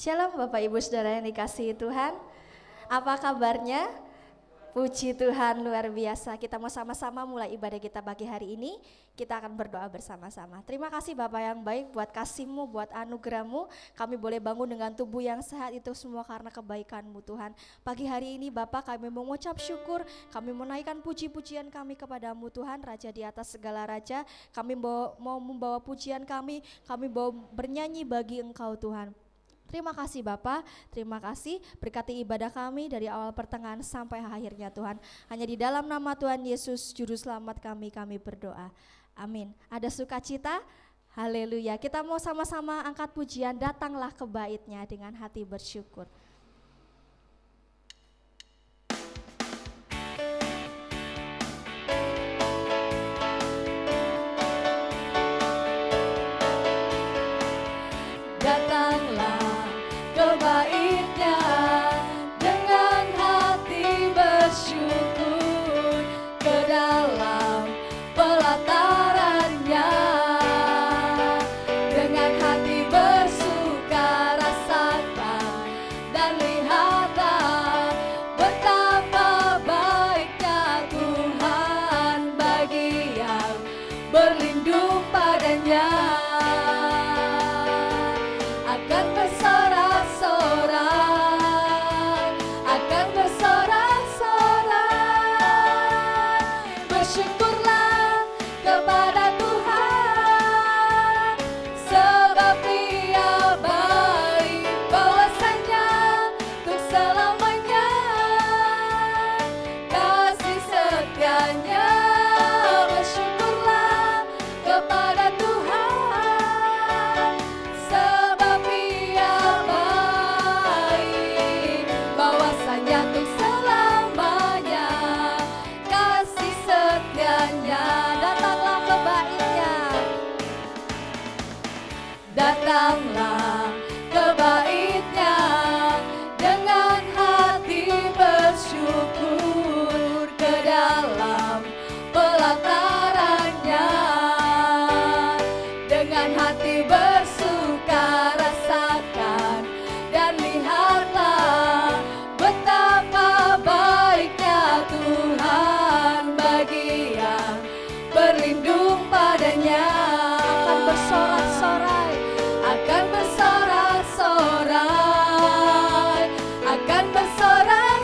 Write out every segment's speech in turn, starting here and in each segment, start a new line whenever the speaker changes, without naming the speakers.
Shalom Bapak Ibu Saudara yang dikasihi Tuhan. Apa kabarnya? Puji Tuhan, luar biasa. Kita mau sama-sama mulai ibadah kita pagi hari ini. Kita akan berdoa bersama-sama. Terima kasih Bapak yang baik buat kasih-Mu, buat anugerah-Mu. Kami boleh bangun dengan tubuh yang sehat, itu semua karena kebaikan-Mu Tuhan. Pagi hari ini Bapak, kami mengucap syukur, kami menaikkan puji-pujian kami kepada-Mu Tuhan, Raja di atas segala raja. Kami mau membawa pujian kami mau bernyanyi bagi Engkau Tuhan. Terima kasih Bapak, terima kasih, berkati ibadah kami dari awal pertengahan sampai akhirnya Tuhan. Hanya di dalam nama Tuhan Yesus Juru Selamat kami berdoa. Amin. Ada sukacita? Haleluya. Kita mau sama-sama angkat pujian, datanglah ke bait-Nya dengan hati bersyukur. Datanglah ke bait-Nya dengan hati bersyukur, ke dalam pelataran-Nya dengan hati bersuka rasakan dan lihatlah betapa baiknya Tuhan bagi yang berlindung padanya. Akan bersorak-sorak, akan bersorak-sorak. Bersyukurlah kepada Tuhan, sebab Dia baik, bahwasanya untuk selamanya kasih setia-Nya. Bersyukurlah kepada Tuhan, sebab Dia baik, bahwasanya untuk selamanya kasih setia-Nya. Datanglah ke bait-Nya, datanglah ke bait-Nya dengan hati bersyukur, ke dalam pelataran-Nya dengan hati bersuka rasakan dan lihatlah betapa baiknya Tuhan bagi yang berlindung padanya. Akan bersorak-sorai, akan bersorak-sorai, akan bersorak-sorai.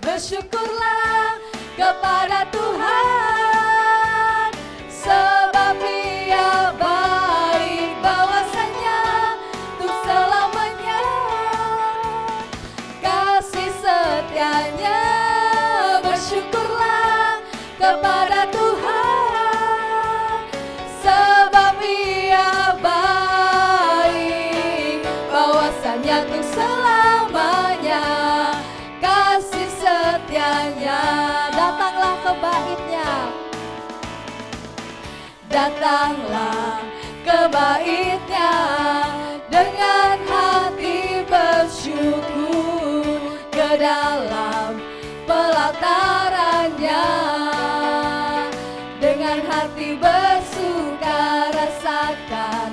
Bersyukurlah, bersyukurlah kepada Tuhan, sebab Dia baik, bahwasanya untuk selamanya kasih setia-Nya. Bersyukurlah kepada Tuhan, sebab Dia baik, bahwasanya untuk selamanya kasih setia-Nya. Datanglah ke bait-Nya, datanglah ke bait-Nya dengan hati bersyukur, ke dalam pelataran-Nya dengan hati bersuka rasakan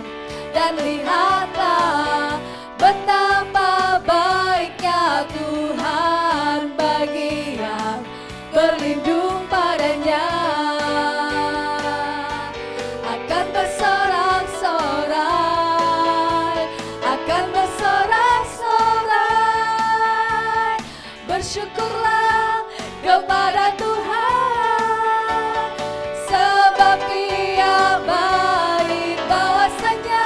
dan lihatlah betapa baiknya Tuhan bagi yang berlindung padanya. Akan bersorak-sorai, akan bersorak-sorai. Bersyukurlah kepada Tuhan, sebab Dia baik, bahwasanya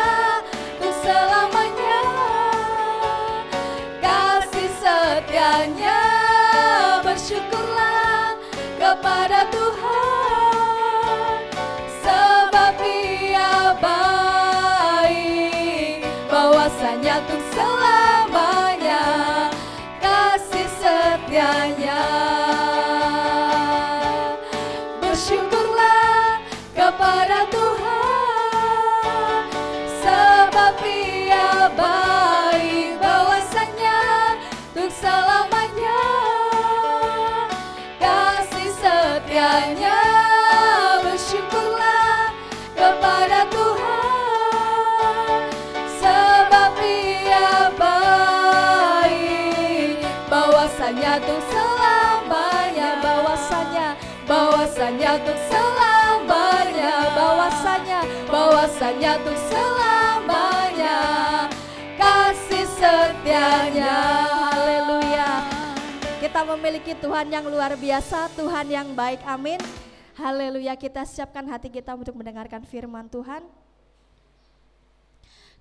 untuk selamanya kasih setia-Nya. Bersyukurlah kepada Tuhan, sebab Dia baik, bahwasanya untuk selamanya kasih setia-Nya. Bersyukurlah kepada Tuhan, sebab Dia baik, bahwasanya untuk selamanya kasih setia-Nya. Bersyukurlah kepada Tuhan, memiliki Tuhan yang luar biasa, Tuhan yang baik, amin. Haleluya, kita siapkan hati kita untuk mendengarkan firman Tuhan.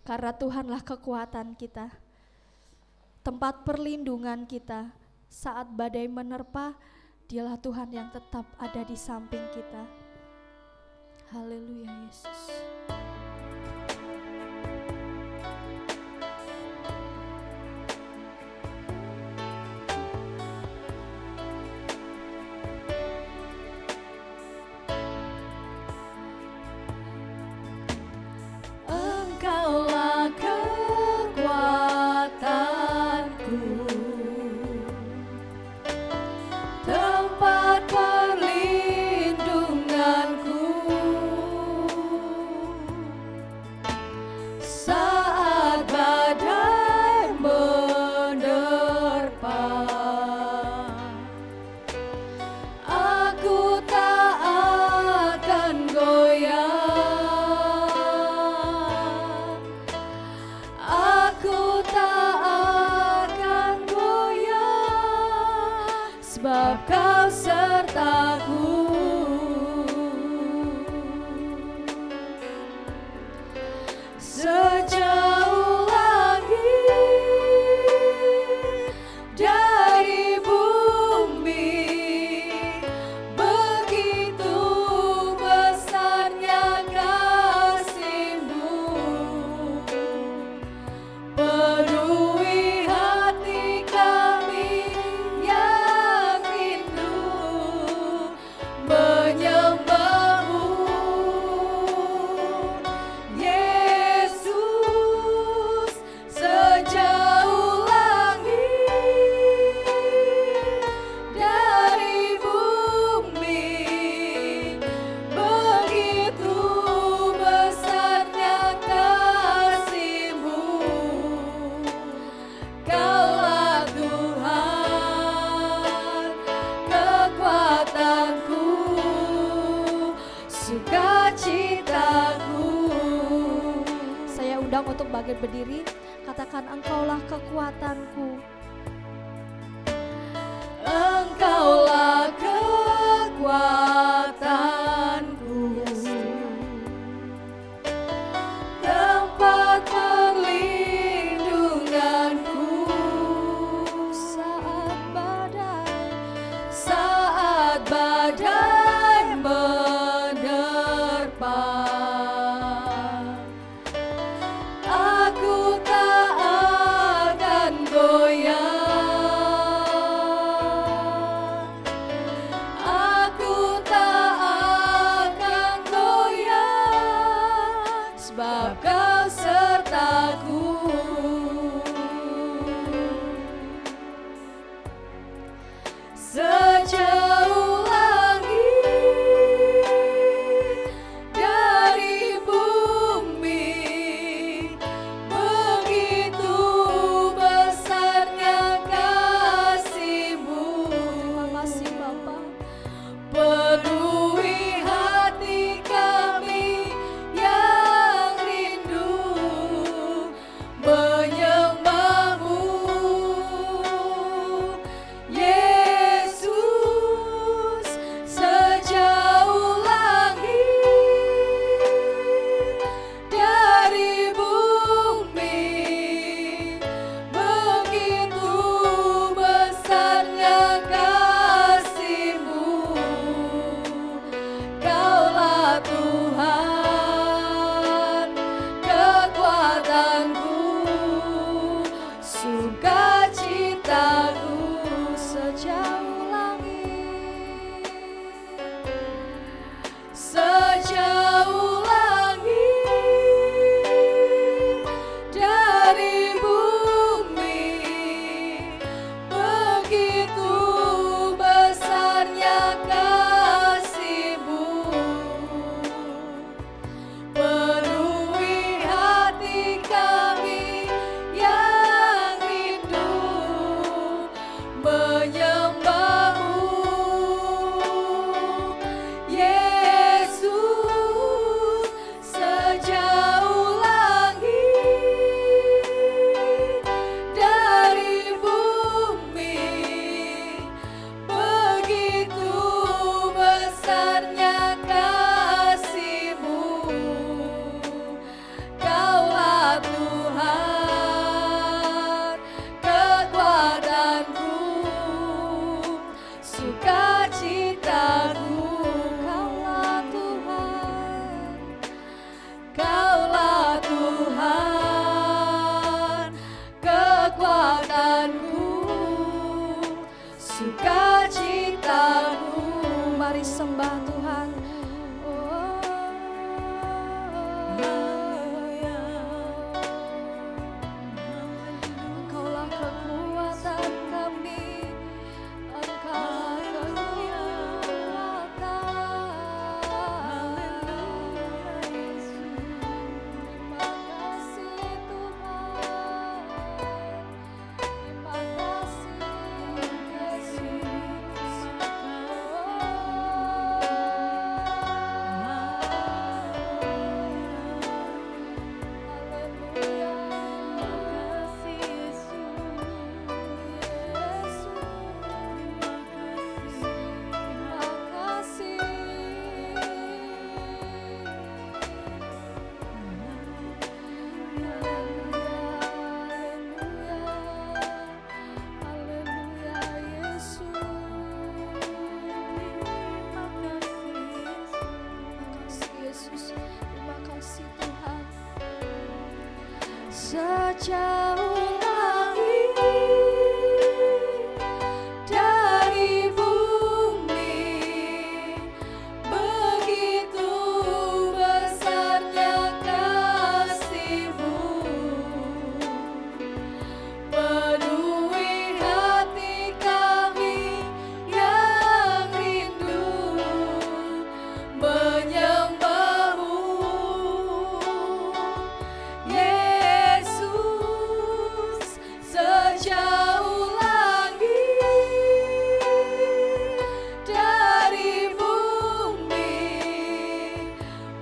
Karena Tuhanlah kekuatan kita, tempat perlindungan kita. Saat badai menerpa, Dialah Tuhan yang tetap ada di samping kita. Haleluya Yesus. Engkaulah kekuatanku, tempat perlindunganku. Saat badai menerpa, aku tak akan goyah. Aku tak akan goyah, sebab Kau sertaku. Sejauh langit dari bumi, begitu besarnya kasih-Mu. Penuhi hati kami yang rindu menyembah-Mu, Yesus. Sejauh langit dari bumi, begitu besarnya kasih-Mu. Kaulah Tuhan, kekuatanku, sukacitaku. Saya undang untuk bangkit berdiri, katakan Engkaulah kekuatanku. Engkaulah kekuatanku, tempat perlindunganku. Saat badai menerpa, aku tak akan goyah. sejauh langit dari bumi, begitu besarnya kasih-Mu, penuhi hati kami yang rindu menyembah-Mu. Yesus, sejauh langit dari bumi,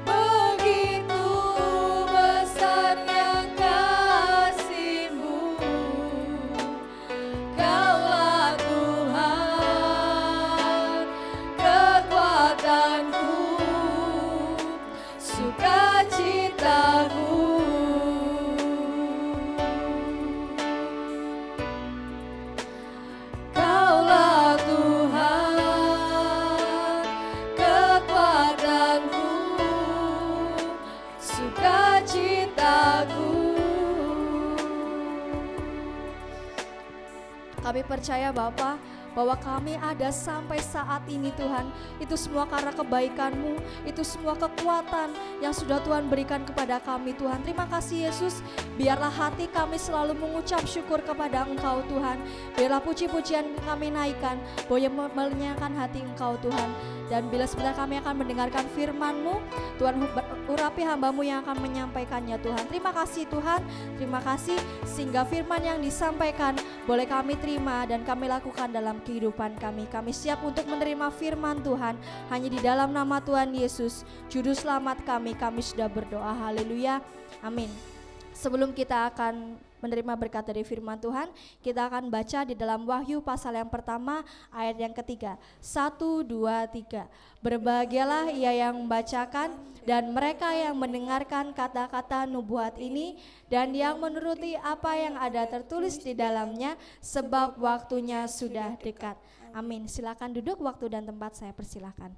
begitu besarnya kasih-Mu. Kaulah Tuhan, kekuatanku, sukacitaku. Kaulah Tuhan, kekuatanku, sukacitaku. Kami percaya Bapa, bahwa kami ada sampai saat ini Tuhan, itu semua karena kebaikan-Mu, itu semua kekuatan yang sudah Tuhan berikan kepada kami Tuhan. Terima kasih Yesus, biarlah hati kami selalu mengucap syukur kepada Engkau Tuhan. Biarlah puji-pujian kami naikkan, boleh menyenangkan hati Engkau Tuhan. Dan bila sebentar kami akan mendengarkan firman-Mu, Tuhan urapi hamba-Mu yang akan menyampaikannya Tuhan. Terima kasih Tuhan, terima kasih sehingga firman yang disampaikan boleh kami terima dan kami lakukan dalam kehidupan kami. Kami siap untuk menerima firman Tuhan hanya di dalam nama Tuhan Yesus, Juru Selamat kami sudah berdoa. Haleluya, amin. Sebelum kita akan menerima berkat dari firman Tuhan, kita akan baca di dalam Wahyu pasal yang pertama ayat yang ketiga. 1, 2, 3. Berbahagialah ia yang membacakan dan mereka yang mendengarkan kata-kata nubuat ini dan yang menuruti apa yang ada tertulis di dalamnya, sebab waktunya sudah dekat. Amin. Silakan duduk, waktu dan tempat saya persilakan.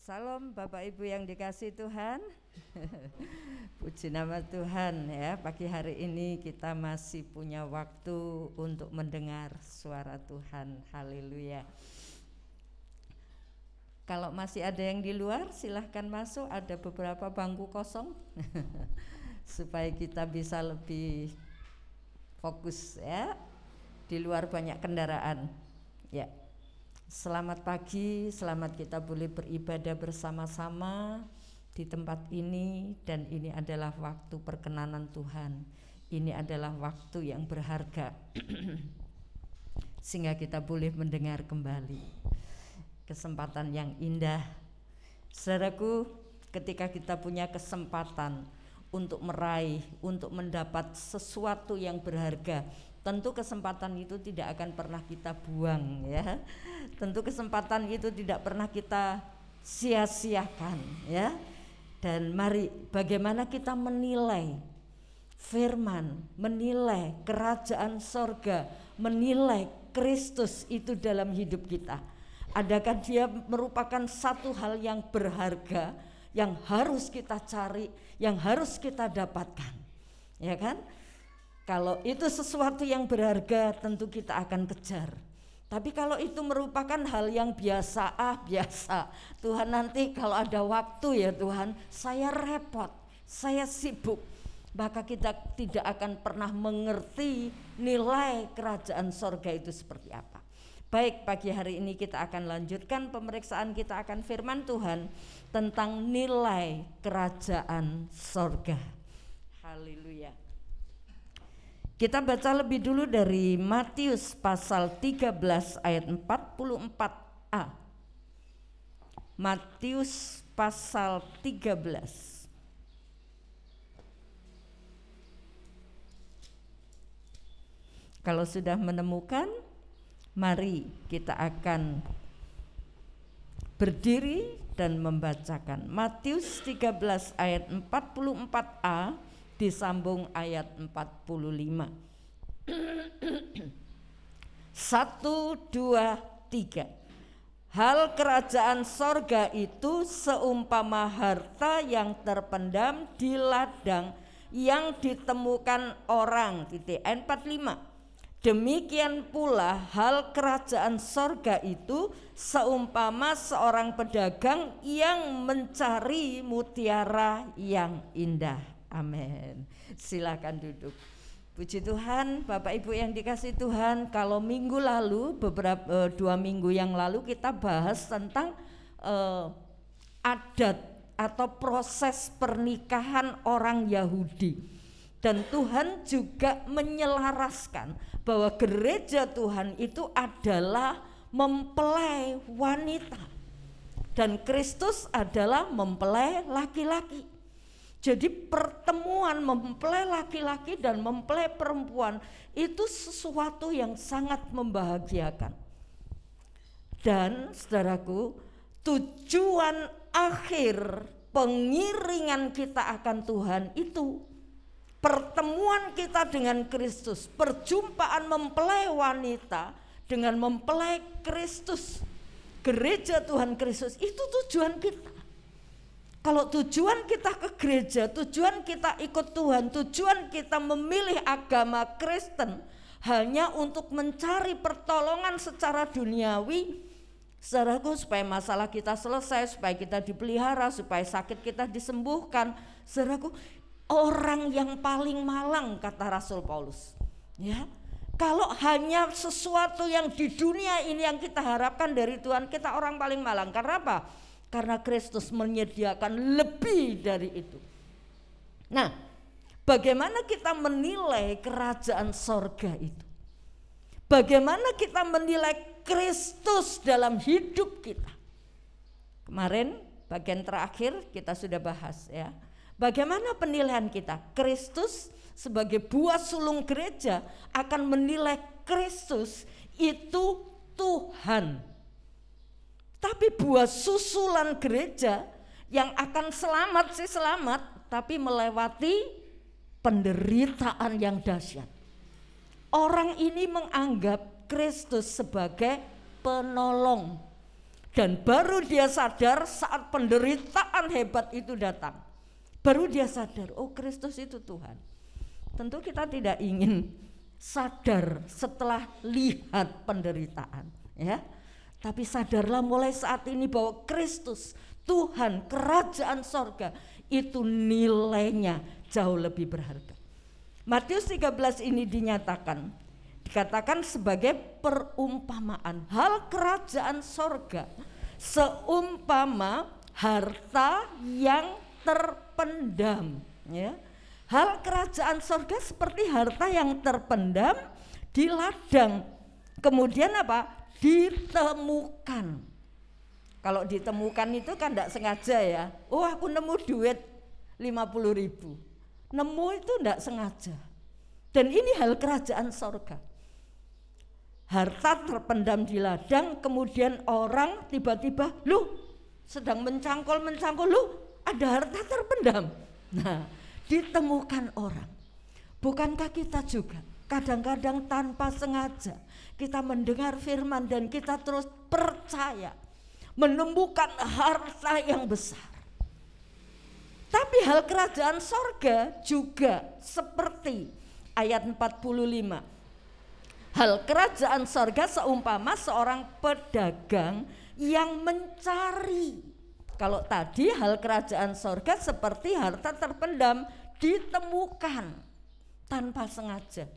Salam Bapak Ibu yang dikasihi Tuhan. Puji nama Tuhan ya, pagi hari ini kita masih punya waktu untuk mendengar suara Tuhan. Haleluya. Kalau masih ada yang di luar silahkan masuk, ada beberapa bangku kosong supaya kita bisa lebih fokus ya. Di luar banyak kendaraan ya. Selamat pagi, selamat kita boleh beribadah bersama-sama di tempat ini, dan ini adalah waktu perkenanan Tuhan. Ini adalah waktu yang berharga sehingga kita boleh mendengar kembali kesempatan yang indah. Saudaraku, ketika kita punya kesempatan untuk meraih, untuk mendapat sesuatu yang berharga, tentu kesempatan itu tidak akan pernah kita buang ya. Tentu kesempatan itu tidak pernah kita sia-siakan ya. Dan mari bagaimana kita menilai firman, menilai kerajaan sorga, menilai Kristus itu dalam hidup kita. Adakah dia merupakan satu hal yang berharga, yang harus kita cari, yang harus kita dapatkan, ya kan? Kalau itu sesuatu yang berharga, tentu kita akan kejar. Tapi kalau itu merupakan hal yang biasa, biasa, Tuhan nanti kalau ada waktu ya Tuhan, saya repot, saya sibuk, maka kita tidak akan pernah mengerti nilai kerajaan sorga itu seperti apa. Baik, pagi hari ini kita akan lanjutkan pemeriksaan kita akan firman Tuhan tentang nilai kerajaan sorga. Haleluya. Kita baca lebih dulu dari Matius pasal 13 ayat 44a. Matius pasal 13. Kalau sudah menemukan, mari kita akan berdiri dan membacakan Matius 13 ayat 44a disambung ayat 45. 1, 2, 3. Hal kerajaan sorga itu seumpama harta yang terpendam di ladang yang ditemukan orang. N45. Demikian pula hal kerajaan sorga itu seumpama seorang pedagang yang mencari mutiara yang indah. Amin. Silakan duduk. Puji Tuhan, Bapak Ibu yang dikasih Tuhan. Kalau minggu lalu, 2 minggu yang lalu kita bahas tentang adat atau proses pernikahan orang Yahudi. Dan Tuhan juga menyelaraskan bahwa gereja Tuhan itu adalah mempelai wanita dan Kristus adalah mempelai laki-laki. Jadi pertemuan mempelai laki-laki dan mempelai perempuan itu sesuatu yang sangat membahagiakan. Dan saudaraku, tujuan akhir pengiringan kita akan Tuhan itu pertemuan kita dengan Kristus, perjumpaan mempelai wanita dengan mempelai Kristus, gereja Tuhan Kristus, itu tujuan kita. Kalau tujuan kita ke gereja, tujuan kita ikut Tuhan, tujuan kita memilih agama Kristen hanya untuk mencari pertolongan secara duniawi, saudaraku, supaya masalah kita selesai, supaya kita dipelihara, supaya sakit kita disembuhkan, saudaraku, orang yang paling malang kata Rasul Paulus. Ya, kalau hanya sesuatu yang di dunia ini yang kita harapkan dari Tuhan, kita orang paling malang. Karena apa? Karena Kristus menyediakan lebih dari itu. Nah, bagaimana kita menilai kerajaan sorga itu? Bagaimana kita menilai Kristus dalam hidup kita? Kemarin bagian terakhir kita sudah bahas ya. Bagaimana penilaian kita? Kristus sebagai buah sulung gereja akan menilai Kristus itu Tuhan. Tapi buah susulan gereja yang akan selamat sih selamat, tapi melewati penderitaan yang dahsyat. Orang ini menganggap Kristus sebagai penolong. Dan baru dia sadar saat penderitaan hebat itu datang. Baru dia sadar, oh Kristus itu Tuhan. Tentu kita tidak ingin sadar setelah lihat penderitaan, ya. Tapi sadarlah mulai saat ini bahwa Kristus, Tuhan, kerajaan sorga itu nilainya jauh lebih berharga. Matius 13 ini dikatakan sebagai perumpamaan. Hal kerajaan sorga seumpama harta yang terpendam, ya. Hal kerajaan sorga seperti harta yang terpendam di ladang. Kemudian apa? Ditemukan. Kalau ditemukan itu kan tidak sengaja ya. Oh, aku nemu duit 50.000. Nemu itu tidak sengaja. Dan ini hal kerajaan sorga. Harta terpendam di ladang, kemudian orang tiba-tiba, loh sedang mencangkul, loh ada harta terpendam. Nah, ditemukan orang. Bukankah kita juga kadang-kadang tanpa sengaja kita mendengar firman dan kita terus percaya menemukan harta yang besar. Tapi hal kerajaan sorga juga seperti ayat 45. Hal kerajaan sorga seumpama seorang pedagang yang mencari. Kalau tadi hal kerajaan sorga seperti harta terpendam ditemukan tanpa sengaja.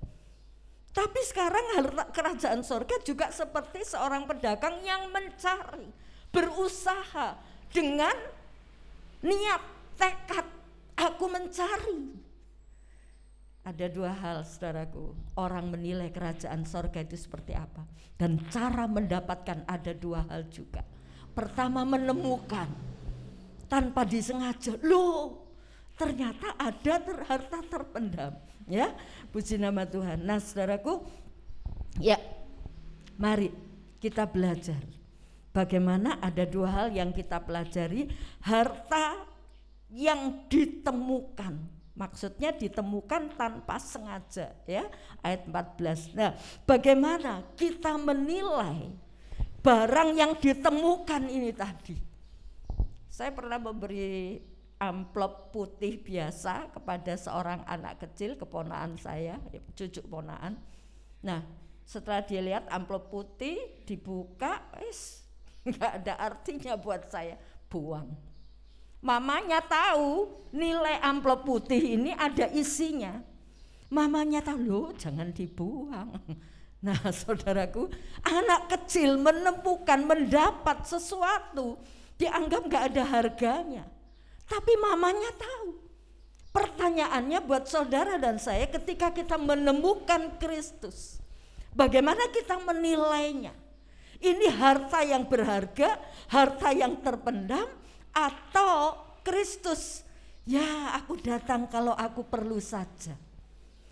Tapi sekarang harta kerajaan sorga juga seperti seorang pedagang yang mencari, berusaha dengan niat, tekad, aku mencari. Ada dua hal saudaraku, orang menilai kerajaan sorga itu seperti apa. Dan cara mendapatkan ada dua hal juga. Pertama menemukan, tanpa disengaja, loh ternyata ada harta terpendam. Ya, puji nama Tuhan. Nah saudaraku, ya mari kita belajar Bagaimana ada dua hal yang kita pelajari, harta yang ditemukan, maksudnya ditemukan tanpa sengaja, ya, ayat 14. Nah, bagaimana kita menilai barang yang ditemukan ini tadi? Saya pernah memberi amplop putih biasa kepada seorang anak kecil, keponakan saya, cucu ponakan. Nah, setelah dia lihat amplop putih dibuka, nggak ada artinya buat saya, buang. Mamanya tahu nilai amplop putih ini ada isinya. Mamanya tahu, loh jangan dibuang. Nah saudaraku, anak kecil menemukan, mendapat sesuatu, dianggap nggak ada harganya. Tapi mamanya tahu. Pertanyaannya buat saudara dan saya, ketika kita menemukan Kristus, bagaimana kita menilainya? Ini harta yang berharga, harta yang terpendam, atau Kristus? Ya, aku datang kalau aku perlu saja.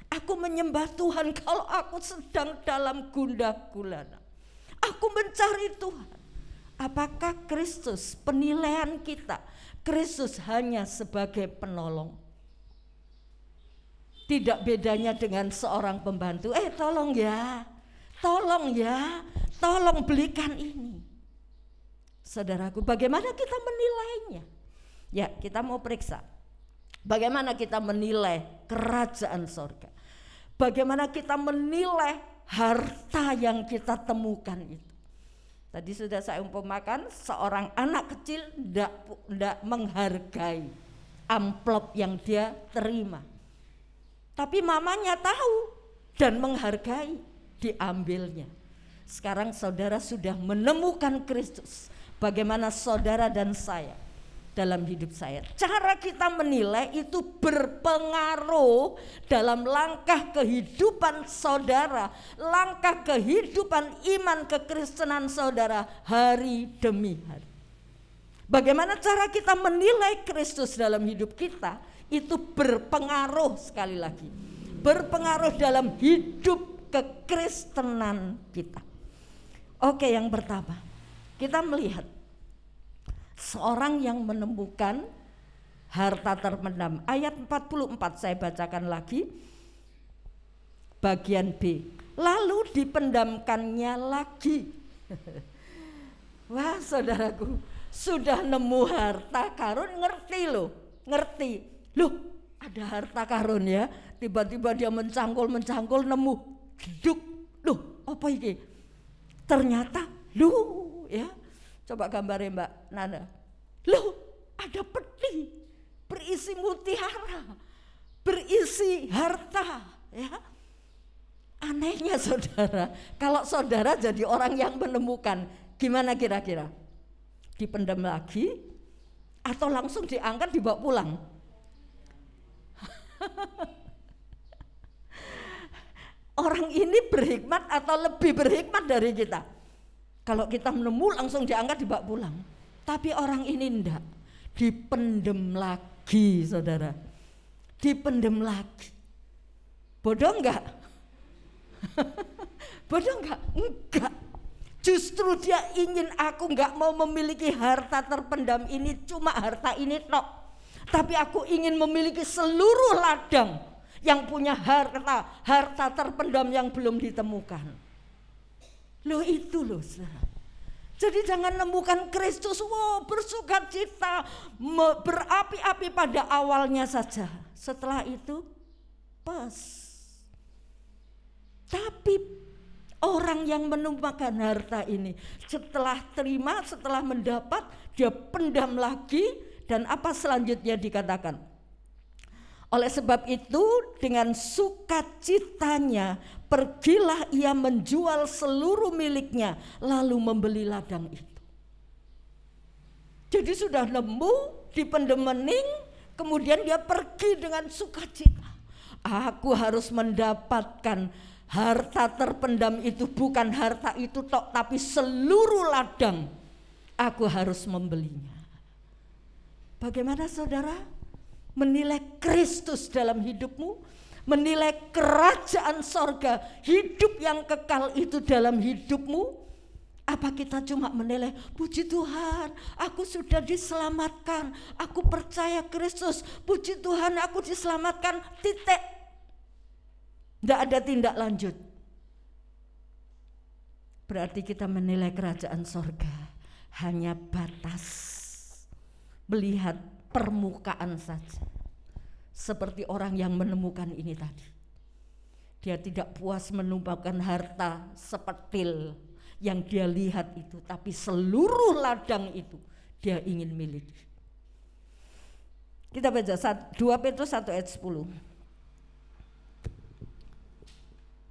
Aku menyembah Tuhan kalau aku sedang dalam gundah gulana. Aku mencari Tuhan. Apakah Kristus penilaian kita? Kristus hanya sebagai penolong. Tidak bedanya dengan seorang pembantu. Tolong ya, tolong belikan ini. Saudaraku, bagaimana kita menilainya? Ya, kita mau periksa. Bagaimana kita menilai kerajaan sorga? Bagaimana kita menilai harta yang kita temukan itu? Tadi sudah saya umpamakan, seorang anak kecil tidak menghargai amplop yang dia terima. Tapi mamanya tahu dan menghargai, diambilnya. Sekarang saudara sudah menemukan Kristus. Bagaimana saudara dan saya dalam hidup saya? Cara kita menilai itu berpengaruh dalam langkah kehidupan saudara, langkah kehidupan iman kekristenan saudara hari demi hari. Bagaimana cara kita menilai Kristus dalam hidup kita? Itu berpengaruh, sekali lagi, berpengaruh dalam hidup kekristenan kita. Oke, yang pertama, kita melihat seorang yang menemukan harta terpendam. Ayat 44 saya bacakan lagi, bagian B. Lalu dipendamkannya lagi. Wah saudaraku, sudah nemu harta karun, ngerti loh ada harta karun ya. Tiba-tiba dia mencangkul nemu, duduk, loh apa ini? Ternyata ya, coba gambarnya Mbak Nana. Loh, ada peti berisi mutiara, berisi harta, ya. Anehnya saudara, kalau saudara jadi orang yang menemukan, gimana kira-kira? Dipendam lagi atau langsung diangkat dibawa pulang? Orang ini berhikmat atau lebih berhikmat dari kita? Kalau kita menemu langsung diangkat dibawa pulang. Tapi orang ini enggak, dipendem lagi saudara. Dipendem lagi. Bodoh enggak? Bodoh enggak? Enggak. Justru dia ingin, aku enggak mau memiliki harta terpendam ini, cuma harta ini tok. Tapi aku ingin memiliki seluruh ladang yang punya harta terpendam yang belum ditemukan. Loh itu loh saudara. Jadi jangan nemukan Kristus, bersukacita, berapi-api pada awalnya saja. Setelah itu pas. Tapi orang yang menemukan harta ini, setelah terima, setelah mendapat, dia pendam lagi. Dan apa selanjutnya dikatakan? Oleh sebab itu dengan sukacitanya pergilah ia menjual seluruh miliknya lalu membeli ladang itu. Jadi sudah nemu, dipendem bening, kemudian dia pergi dengan sukacita. Aku harus mendapatkan harta terpendam itu, bukan harta itu tok, tapi seluruh ladang. Aku harus membelinya. Bagaimana saudara menilai Kristus dalam hidupmu, menilai kerajaan sorga, hidup yang kekal itu dalam hidupmu? Apa kita cuma menilai, puji Tuhan, aku sudah diselamatkan, aku percaya Kristus, puji Tuhan aku diselamatkan, titik. Tidak ada tindak lanjut. Berarti kita menilai kerajaan sorga hanya batas, melihat permukaan saja. Seperti orang yang menemukan ini tadi. Dia tidak puas menumpahkan harta sepetil yang dia lihat itu, tapi seluruh ladang itu dia ingin miliki. Kita baca 2 Petrus 1 ayat 10.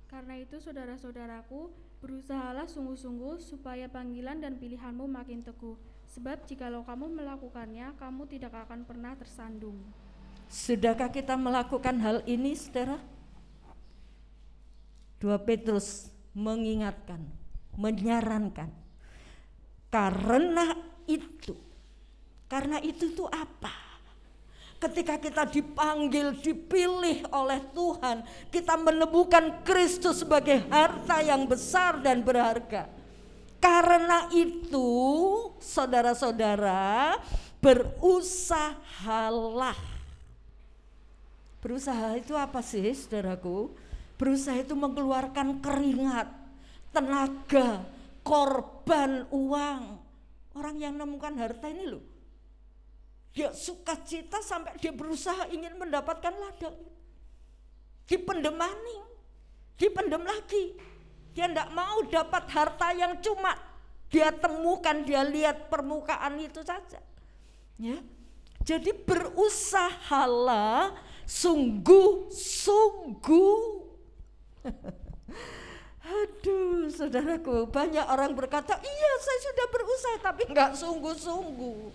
Karena itu saudara-saudaraku, berusahalah sungguh-sungguh supaya panggilan dan pilihanmu makin teguh. Sebab jikalau kamu melakukannya, kamu tidak akan pernah tersandung.
Sudahkah kita melakukan hal ini, saudara? 2 Petrus mengingatkan, menyarankan. Karena itu tuh apa? Ketika kita dipanggil, dipilih oleh Tuhan, kita menemukan Kristus sebagai harta yang besar dan berharga. Karena itu, saudara-saudara, berusahalah. Berusaha itu apa sih, saudaraku? Berusaha itu mengeluarkan keringat, tenaga, korban, uang. Orang yang menemukan harta ini loh, dia sukacita sampai dia berusaha ingin mendapatkan ladang. Dipendem maning, dipendem lagi. Dia tidak mau dapat harta yang cuma dia temukan, dia lihat permukaan itu saja. Ya. Jadi berusahalah sungguh-sungguh. Aduh, saudaraku, banyak orang berkata, iya saya sudah berusaha, tapi enggak sungguh-sungguh.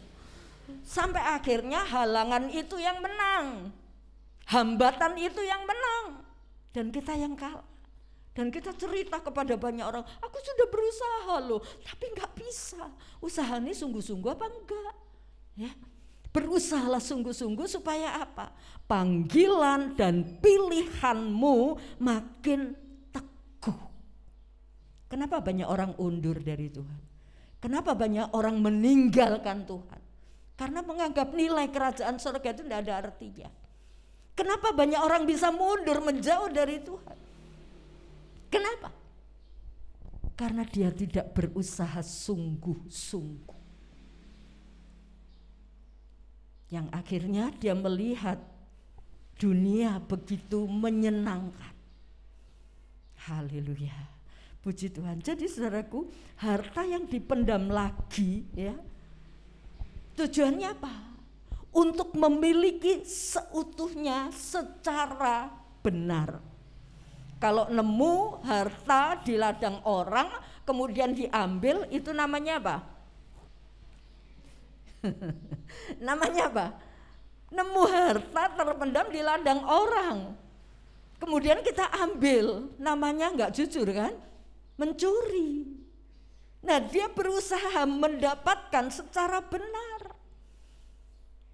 Sampai akhirnya halangan itu yang menang, hambatan itu yang menang, dan kita yang kalah. Dan kita cerita kepada banyak orang, aku sudah berusaha loh, tapi enggak bisa. Usaha ini sungguh-sungguh apa enggak? Ya, berusahalah sungguh-sungguh supaya apa? Panggilan dan pilihanmu makin teguh. Kenapa banyak orang undur dari Tuhan? Kenapa banyak orang meninggalkan Tuhan? Karena menganggap nilai kerajaan surga itu tidak ada artinya. Kenapa banyak orang bisa mundur, menjauh dari Tuhan? Kenapa? Karena dia tidak berusaha sungguh-sungguh. Yang akhirnya dia melihat dunia begitu menyenangkan. Haleluya, puji Tuhan. Jadi saudaraku, harta yang dipendam lagi, ya, tujuannya apa? Untuk memiliki seutuhnya secara benar. Kalau nemu harta di ladang orang kemudian diambil, itu namanya apa? Namanya apa? Nemu harta terpendam di ladang orang, kemudian kita ambil, namanya enggak jujur kan? Mencuri. Nah, dia berusaha mendapatkan secara benar.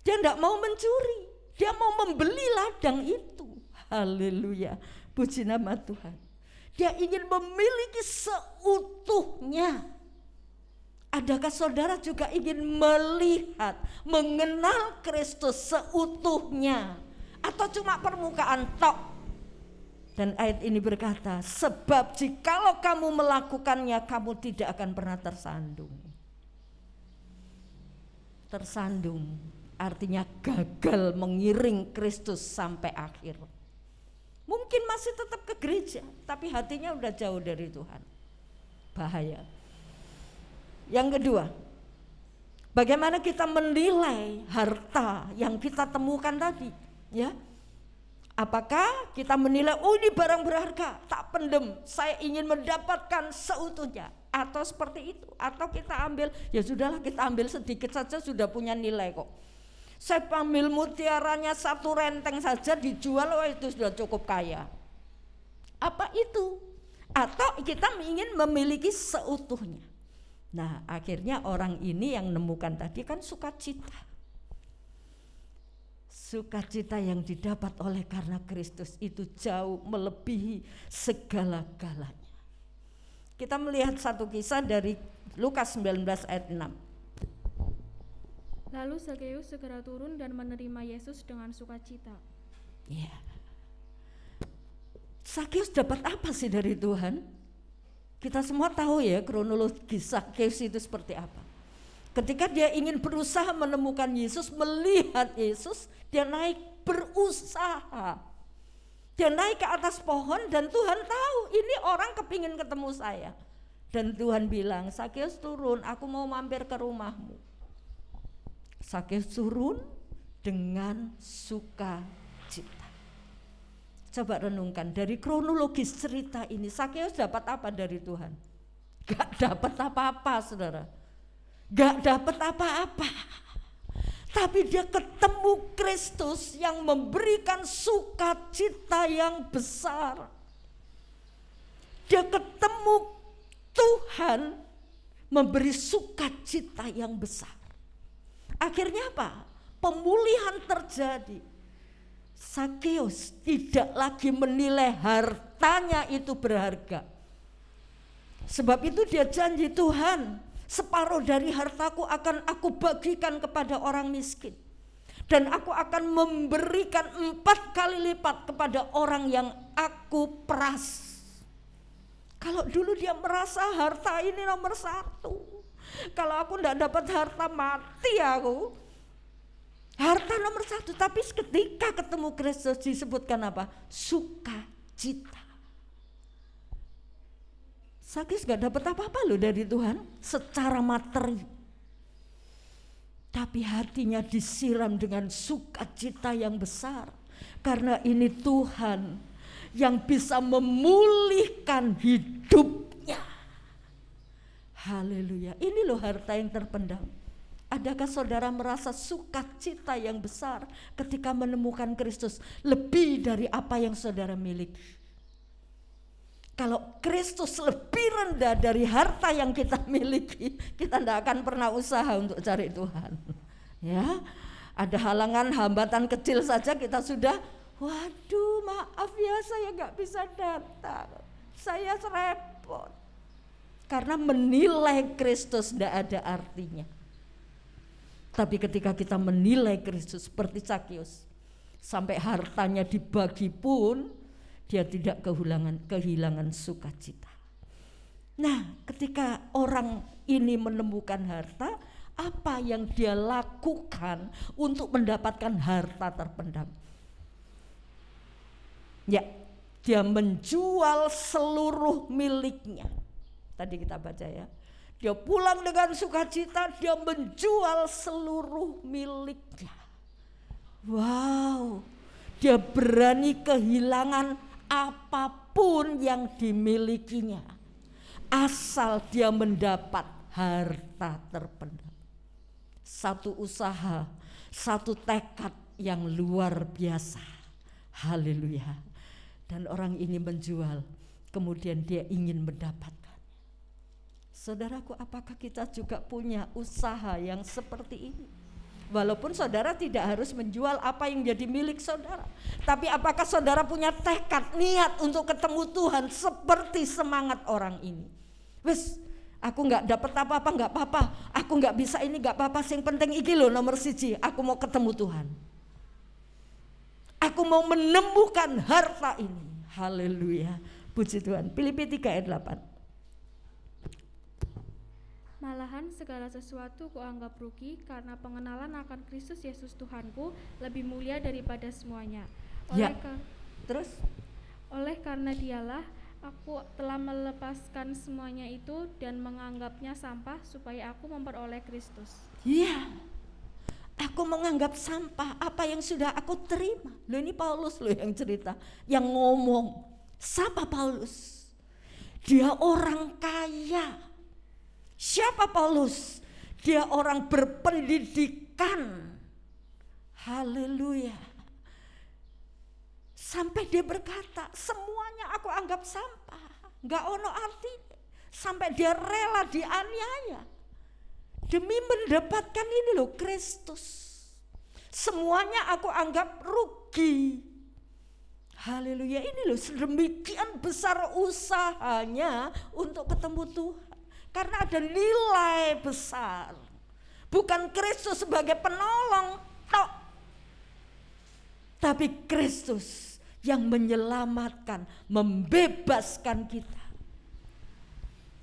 Dia enggak mau mencuri, dia mau membeli ladang itu. Haleluya, puji nama Tuhan. Dia ingin memiliki seutuhnya. Adakah saudara juga ingin melihat, mengenal Kristus seutuhnya, atau cuma permukaan tok? Dan ayat ini berkata, sebab jikalau kamu melakukannya, kamu tidak akan pernah tersandung. Tersandung artinya gagal mengiring Kristus sampai akhir. Mungkin masih tetap ke gereja, tapi hatinya udah jauh dari Tuhan. Bahaya. Yang kedua, bagaimana kita menilai harta yang kita temukan tadi, ya? Apakah kita menilai, oh ini barang berharga, tak pendem, saya ingin mendapatkan seutuhnya, atau seperti itu? Atau kita ambil, ya sudahlah kita ambil sedikit saja sudah punya nilai kok. Saya ambil mutiaranya 1 renteng saja dijual, oh itu sudah cukup kaya. Apa itu? Atau kita ingin memiliki seutuhnya. Nah, akhirnya orang ini yang nemukan tadi kan sukacita. Sukacita yang didapat oleh karena Kristus itu jauh melebihi segala-galanya. Kita melihat satu kisah dari Lukas 19 ayat 6.
Lalu Zakeus segera turun dan menerima Yesus dengan sukacita.
Ya. Zakeus dapat apa sih dari Tuhan? Kita semua tahu ya kronologi Zakeus itu seperti apa. Ketika dia ingin berusaha menemukan Yesus, melihat Yesus, dia naik berusaha. Dia naik ke atas pohon dan Tuhan tahu ini orang kepingin ketemu saya. Dan Tuhan bilang, Zakeus turun, aku mau mampir ke rumahmu. Zakeus turun dengan sukacita. Coba renungkan dari kronologis cerita ini, Zakeus dapat apa dari Tuhan? Gak dapat apa-apa, saudara. Gak dapat apa-apa. Tapi dia ketemu Kristus yang memberikan sukacita yang besar. Dia ketemu Tuhan memberi sukacita yang besar. Akhirnya apa? Pemulihan terjadi. Zakeus tidak lagi menilai hartanya itu berharga. Sebab itu dia janji, Tuhan, separuh dari hartaku akan aku bagikan kepada orang miskin. Dan aku akan memberikan 4 kali lipat kepada orang yang aku peras. Kalau dulu dia merasa harta ini nomor 1. Kalau aku tidak dapat harta, mati aku. Harta nomor 1. Tapi ketika ketemu Kristus disebutkan apa? Sukacita. Zakeus gak dapat apa-apa loh dari Tuhan secara materi. Tapi hatinya disiram dengan sukacita yang besar. Karena ini Tuhan yang bisa memulihkan hidupnya. Haleluya. Ini loh harta yang terpendam. Adakah saudara merasa sukacita yang besar ketika menemukan Kristus lebih dari apa yang saudara miliki? Kalau Kristus lebih rendah dari harta yang kita miliki, kita tidak akan pernah usaha untuk cari Tuhan. Ya, ada halangan, hambatan kecil saja kita sudah, waduh maaf ya saya nggak bisa datang, saya repot. Karena menilai Kristus tidak ada artinya. Tapi ketika kita menilai Kristus seperti Zakeus, sampai hartanya dibagi pun dia tidak kehilangan sukacita. Nah, ketika orang ini menemukan harta, apa yang dia lakukan untuk mendapatkan harta terpendam? Ya, dia menjual seluruh miliknya. Tadi kita baca ya. Dia pulang dengan sukacita, dia menjual seluruh miliknya. Wow, dia berani kehilangan apapun yang dimilikinya, asal dia mendapat harta terpendam. Satu usaha, satu tekad yang luar biasa. Haleluya. Dan orang ini menjual, kemudian dia ingin mendapatkan. Saudaraku, apakah kita juga punya usaha yang seperti ini? Walaupun saudara tidak harus menjual apa yang jadi milik saudara, tapi apakah saudara punya tekad, niat untuk ketemu Tuhan seperti semangat orang ini? Wes, aku nggak dapat apa-apa, nggak apa-apa, aku nggak bisa ini, nggak apa-apa, yang penting iki loh nomor 1, aku mau ketemu Tuhan. Aku mau menemukan harta ini. Haleluya, puji Tuhan. Filipi 3 ayat 8.
Malahan segala sesuatu kuanggap rugi karena pengenalan akan Kristus Yesus Tuhanku lebih mulia daripada semuanya. Oleh karena dialah aku telah melepaskan semuanya itu dan menganggapnya sampah supaya aku memperoleh Kristus.
Iya, aku menganggap sampah apa yang sudah aku terima. Loh, ini Paulus loh yang cerita, yang ngomong. Siapa Paulus? Dia orang kaya. Siapa Paulus? Dia orang berpendidikan. Haleluya. Sampai dia berkata, semuanya aku anggap sampah, gak ono arti. Sampai dia rela dianiaya demi mendapatkan ini loh, Kristus. Semuanya aku anggap rugi. Haleluya, ini loh sedemikian besar usahanya untuk ketemu Tuhan. Karena ada nilai besar. Bukan Kristus sebagai penolong, tok. Tapi Kristus yang menyelamatkan, membebaskan kita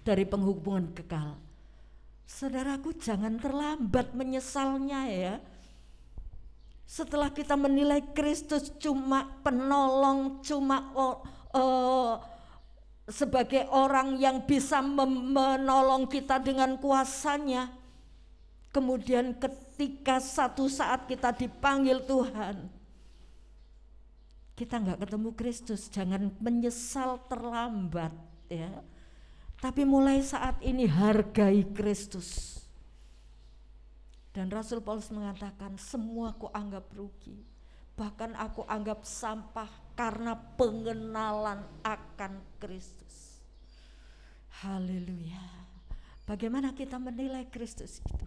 dari penghubungan kekal. Saudaraku, jangan terlambat menyesalnya ya. Setelah kita menilai Kristus cuma penolong, cuma sebagai orang yang bisa menolong kita dengan kuasanya, kemudian ketika satu saat kita dipanggil Tuhan, kita nggak ketemu Kristus, jangan menyesal terlambat ya. Tapi mulai saat ini hargai Kristus. Dan Rasul Paulus mengatakan, semua aku anggap rugi, bahkan aku anggap sampah karena pengenalan akan Kristus. Haleluya. Bagaimana kita menilai Kristus itu?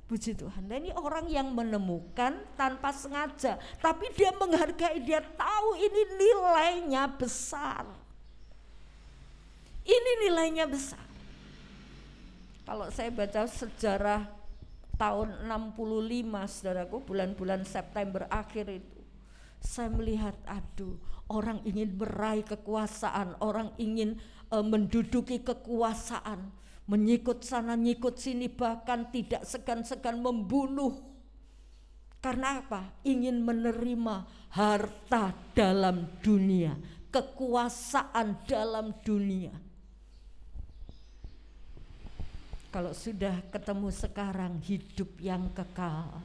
Puji Tuhan. Dan ini orang yang menemukan tanpa sengaja, tapi dia menghargai, dia tahu ini nilainya besar. Ini nilainya besar. Kalau saya baca sejarah tahun 65, saudaraku, bulan-bulan September akhir itu, saya melihat orang ingin meraih kekuasaan, orang ingin menduduki kekuasaan, menyikut sana nyikut sini, bahkan tidak segan-segan membunuh. Karena apa? Ingin menerima harta dalam dunia, kekuasaan dalam dunia. Kalau sudah ketemu sekarang hidup yang kekal,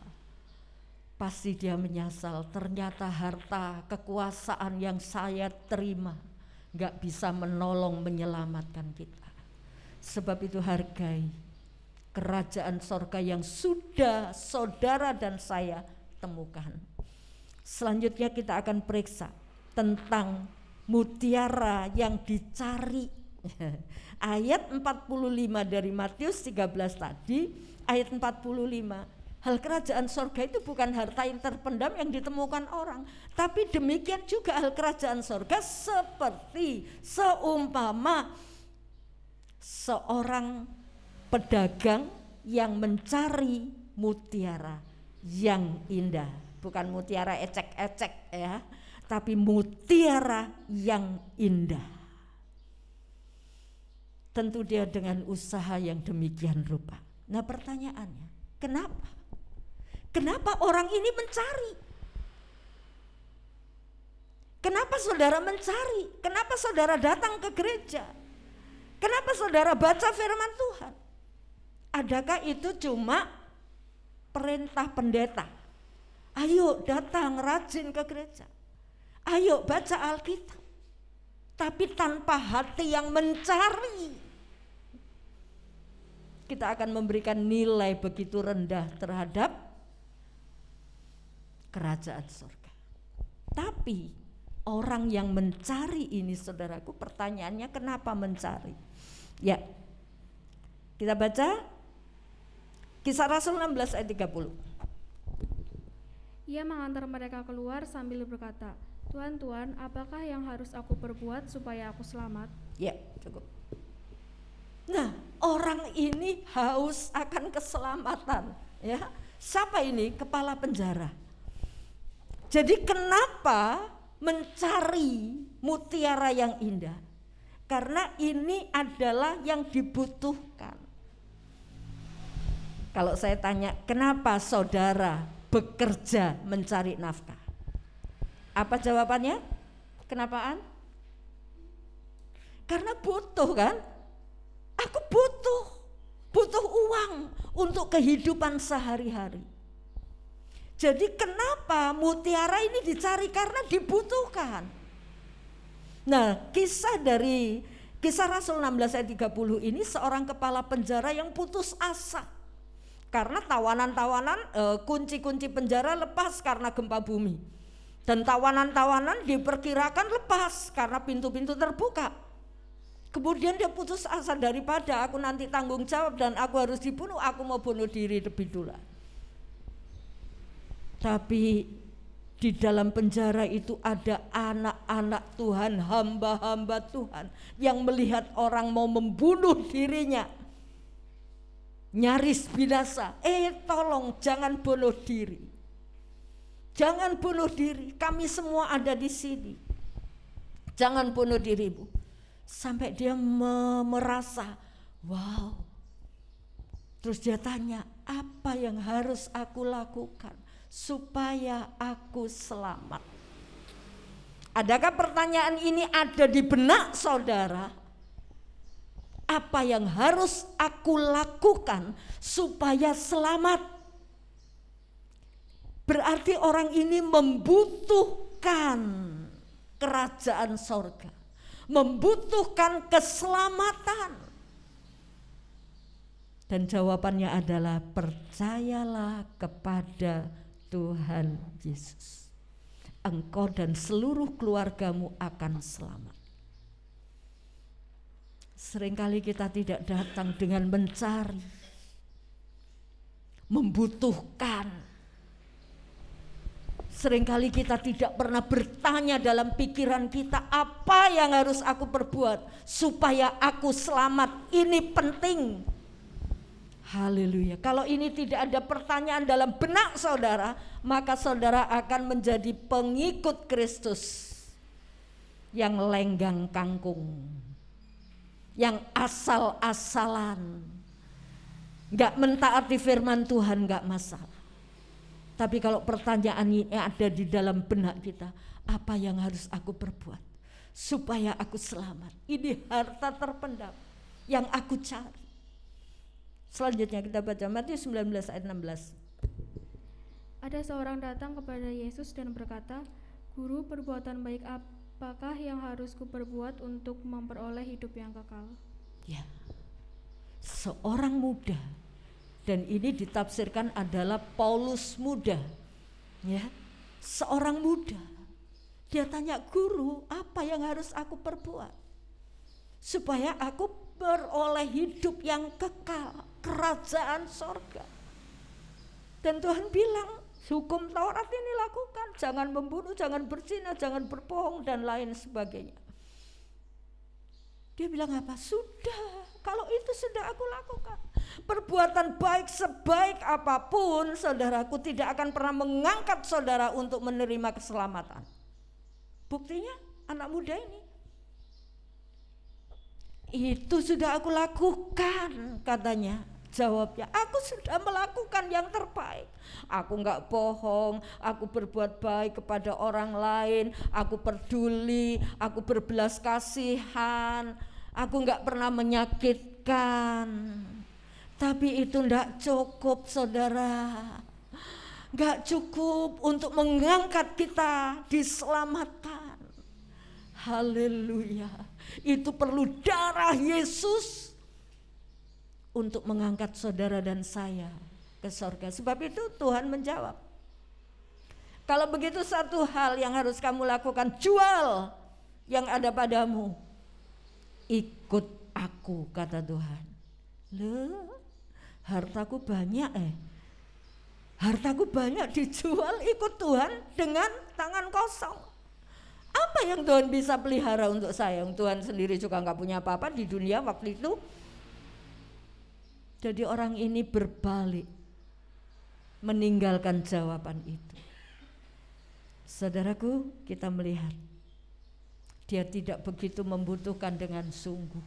pasti dia menyesal. Ternyata harta kekuasaan yang saya terima gak bisa menolong menyelamatkan kita. Sebab itu hargai kerajaan sorga yang sudah saudara dan saya temukan. Selanjutnya kita akan periksa tentang mutiara yang dicari. Ayat 45 dari Matius 13 tadi, ayat 45, hal kerajaan sorga itu bukan harta yang terpendam yang ditemukan orang, tapi demikian juga hal kerajaan sorga seperti seumpama seorang pedagang yang mencari mutiara yang indah, bukan mutiara ecek-ecek ya, tapi mutiara yang indah. Tentu dia dengan usaha yang demikian rupa. Nah pertanyaannya, kenapa? Kenapa orang ini mencari? Kenapa saudara mencari? Kenapa saudara datang ke gereja? Kenapa saudara baca firman Tuhan? Adakah itu cuma perintah pendeta? Ayo datang rajin ke gereja. Ayo baca Alkitab. Tapi tanpa hati yang mencari, kita akan memberikan nilai begitu rendah terhadap kerajaan surga. Tapi orang yang mencari ini, saudaraku, pertanyaannya kenapa mencari? Ya, kita baca Kisah Rasul 16 ayat 30.
Ia mengantar mereka keluar sambil berkata, Tuhan, Tuhan, apakah yang harus aku perbuat supaya aku selamat?
Ya, cukup. Nah, orang ini haus akan keselamatan, ya. Siapa ini? Kepala penjara. Jadi kenapa mencari mutiara yang indah? Karena ini adalah yang dibutuhkan. Kalau saya tanya, kenapa saudara bekerja mencari nafkah? Apa jawabannya? Kenapaan? Karena butuh kan? Aku butuh uang untuk kehidupan sehari-hari. Jadi kenapa mutiara ini dicari? Karena dibutuhkan. Nah, kisah Rasul 16 ayat 30 ini seorang kepala penjara yang putus asa. Karena tawanan-tawanan, kunci-kunci penjara lepas karena gempa bumi. Dan tawanan-tawanan diperkirakan lepas karena pintu-pintu terbuka. Kemudian dia putus asa, daripada aku nanti tanggung jawab dan aku harus dibunuh, aku mau bunuh diri lebih dulu. Tapi Di dalam penjara itu ada anak-anak Tuhan, hamba-hamba Tuhan yang melihat orang mau membunuh dirinya, nyaris binasa. Tolong jangan bunuh diri, jangan bunuh diri. Kami semua ada di sini. Jangan bunuh diri, Bu. Sampai dia merasa, wow. Terus dia tanya, apa yang harus aku lakukan supaya aku selamat? Adakah pertanyaan ini ada di benak saudara? Apa yang harus aku lakukan supaya selamat? Berarti orang ini membutuhkan kerajaan sorga, membutuhkan keselamatan. Dan jawabannya adalah percayalah kepada Tuhan Yesus. Engkau dan seluruh keluargamu akan selamat. Seringkali kita tidak datang dengan mencari, membutuhkan. Seringkali kita tidak pernah bertanya dalam pikiran kita, apa yang harus aku perbuat supaya aku selamat. Ini penting. Haleluya. Kalau ini tidak ada pertanyaan dalam benak saudara, maka saudara akan menjadi pengikut Kristus yang lenggang kangkung, yang asal-asalan, gak mentaati firman Tuhan, gak masalah. Tapi kalau pertanyaan ini ada di dalam benak kita, apa yang harus aku perbuat supaya aku selamat? Ini harta terpendam yang aku cari. Selanjutnya kita baca Matius 19 ayat 16.
Ada seorang datang kepada Yesus dan berkata, Guru, perbuatan baik apakah yang harus kuperbuat untuk memperoleh hidup yang kekal?
Ya, seorang muda, dan ini ditafsirkan adalah Paulus muda, ya, seorang muda. Dia tanya, Guru, apa yang harus aku perbuat supaya aku beroleh hidup yang kekal, kerajaan sorga? Dan Tuhan bilang, hukum Taurat ini lakukan, jangan membunuh, jangan berzina, jangan berbohong, dan lain sebagainya. Dia bilang apa? Sudah, kalau itu sudah aku lakukan. Perbuatan baik sebaik apapun, saudaraku, tidak akan pernah mengangkat saudara untuk menerima keselamatan. Buktinya anak muda ini, itu sudah aku lakukan, katanya. Jawabnya, aku sudah melakukan yang terbaik. Aku enggak bohong, aku berbuat baik kepada orang lain, aku peduli, aku berbelas kasihan, aku enggak pernah menyakitkan. Tapi itu enggak cukup, saudara. Enggak cukup untuk mengangkat kita diselamatkan. Haleluya. Itu perlu darah Yesus untuk mengangkat saudara dan saya ke sorga. Sebab itu Tuhan menjawab, kalau begitu satu hal yang harus kamu lakukan, jual yang ada padamu, ikut aku, kata Tuhan. Loh, hartaku banyak hartaku banyak dijual ikut Tuhan dengan tangan kosong. Apa yang Tuhan bisa pelihara untuk saya? Tuhan sendiri juga gak punya apa-apa di dunia waktu itu. Jadi orang ini berbalik, meninggalkan jawaban itu. Saudaraku, kita melihat dia tidak begitu membutuhkan dengan sungguh,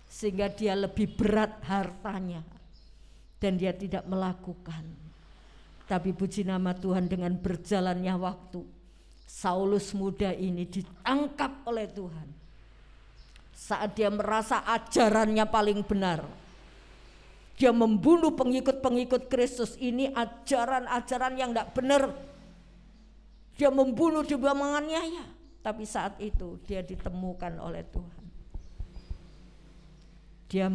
sehingga dia lebih berat hartanya dan dia tidak melakukan. Tapi puji nama Tuhan, dengan berjalannya waktu, Saulus muda ini ditangkap oleh Tuhan saat dia merasa ajarannya paling benar. Dia membunuh pengikut-pengikut Kristus ini, ajaran-ajaran yang tidak benar. Dia membunuh, dia menganiaya. Tapi saat itu dia ditemukan oleh Tuhan. Dia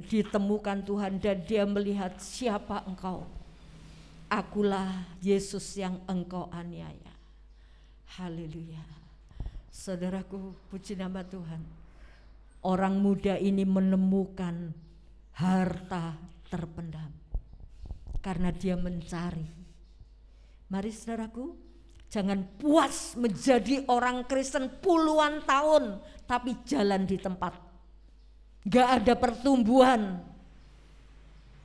ditemukan Tuhan dan dia melihat, siapa engkau? Akulah Yesus yang engkau aniaya. Haleluya. Saudaraku, puji nama Tuhan. Orang muda ini menemukan harta terpendam karena dia mencari, Mari saudaraku, jangan puas menjadi orang Kristen puluhan tahun tapi jalan di tempat. Gak ada pertumbuhan,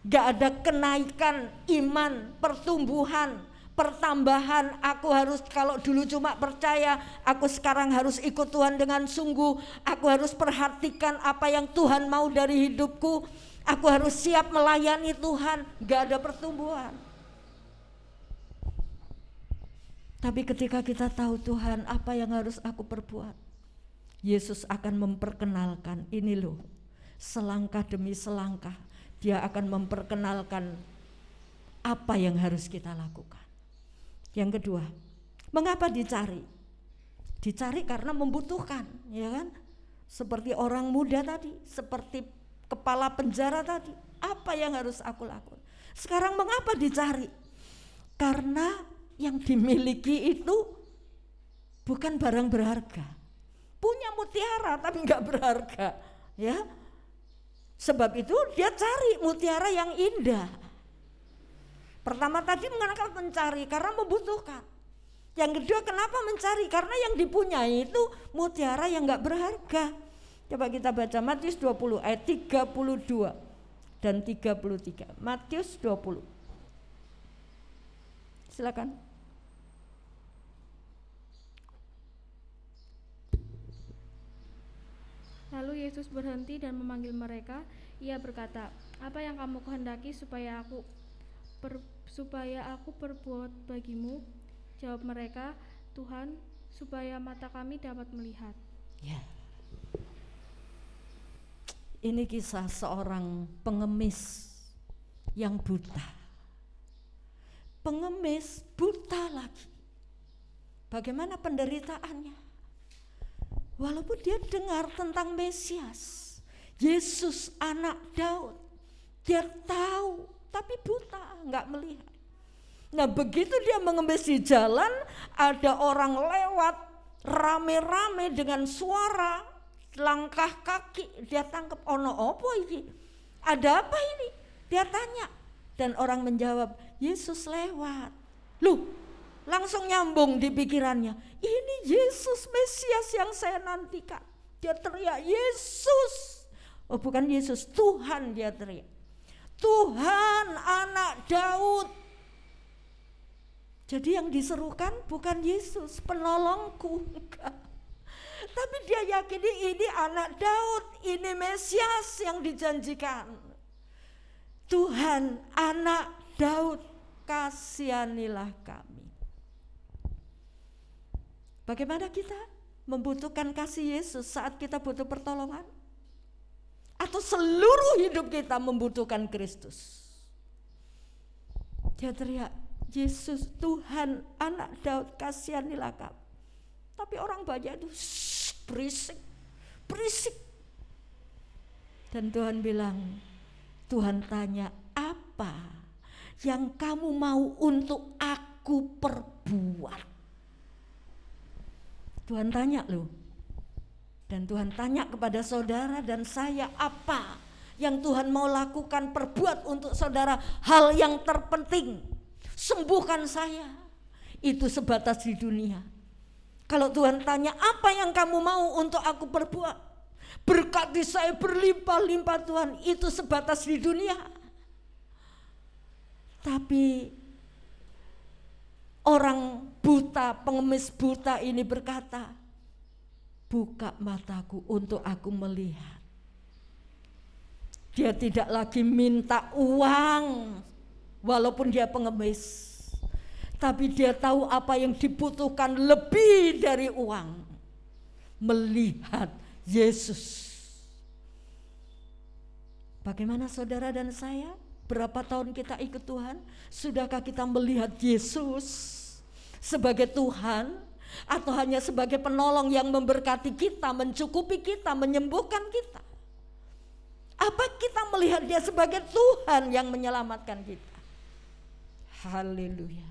gak ada kenaikan iman, pertumbuhan, pertambahan. Aku harus, kalau dulu cuma percaya, aku sekarang harus ikut Tuhan dengan sungguh. Aku harus perhatikan apa yang Tuhan mau dari hidupku. Aku harus siap melayani Tuhan. Gak ada pertumbuhan. Tapi ketika kita tahu Tuhan apa yang harus aku perbuat, Yesus akan memperkenalkan, ini loh, selangkah demi selangkah Dia akan memperkenalkan apa yang harus kita lakukan. Yang kedua, mengapa dicari? Dicari karena membutuhkan, ya kan? Seperti orang muda tadi, seperti kepala penjara tadi, apa yang harus aku lakukan? Sekarang mengapa dicari? Karena yang dimiliki itu bukan barang berharga. Punya mutiara tapi enggak berharga, ya. Sebab itu dia cari mutiara yang indah. Pertama tadi mengapa mencari? Karena membutuhkan. Yang kedua kenapa mencari? Karena yang dipunyai itu mutiara yang enggak berharga. Coba kita baca Matius 20 ayat 32 dan 33. Matius 20. Silakan.
Lalu Yesus berhenti dan memanggil mereka. Ia berkata, "Apa yang kamu kehendaki supaya aku perbuat bagimu?" Jawab mereka, "Tuhan, supaya mata kami dapat melihat."
Ya. Ini kisah seorang pengemis yang buta. Pengemis buta lagi. Bagaimana penderitaannya? Walaupun dia dengar tentang Mesias, Yesus anak Daud, dia tahu, tapi buta, enggak melihat. Nah begitu dia mengemis di jalan, ada orang lewat rame-rame dengan suara, langkah kaki, dia tangkap, ono opo ini? Ada apa ini? Dia tanya, dan orang menjawab, Yesus lewat. Loh, langsung nyambung di pikirannya, ini Yesus Mesias yang saya nantikan. Dia teriak, Yesus. Oh bukan Yesus, Tuhan, dia teriak. Tuhan anak Daud. Jadi yang diserukan bukan Yesus penolongku, enggak. Tapi dia yakini ini anak Daud, ini Mesias yang dijanjikan. Tuhan anak Daud, kasihanilah kami. Bagaimana kita membutuhkan kasih Yesus saat kita butuh pertolongan? Atau seluruh hidup kita membutuhkan Kristus? Dia teriak, Yesus Tuhan anak Daud, kasihanilah kami. Tapi orang banyak itu berisik. Dan Tuhan bilang, Tuhan tanya, apa yang kamu mau untuk aku perbuat? Tuhan tanya loh. Dan Tuhan tanya kepada saudara dan saya, apa yang Tuhan mau lakukan, perbuat untuk saudara? Hal yang terpenting, sembuhkan saya. Itu sebatas di dunia. Kalau Tuhan tanya, apa yang kamu mau untuk aku perbuat? Berkati saya berlimpah-limpah Tuhan, itu sebatas di dunia. Tapi orang buta, pengemis buta ini berkata, buka mataku untuk aku melihat. Dia tidak lagi minta uang walaupun dia pengemis, tapi dia tahu apa yang dibutuhkan lebih dari uang, melihat Yesus. Bagaimana saudara dan saya? Berapa tahun kita ikut Tuhan? Sudahkah kita melihat Yesus sebagai Tuhan, atau hanya sebagai penolong yang memberkati kita, mencukupi kita, menyembuhkan kita? Apa kita melihat dia sebagai Tuhan yang menyelamatkan kita? Haleluya.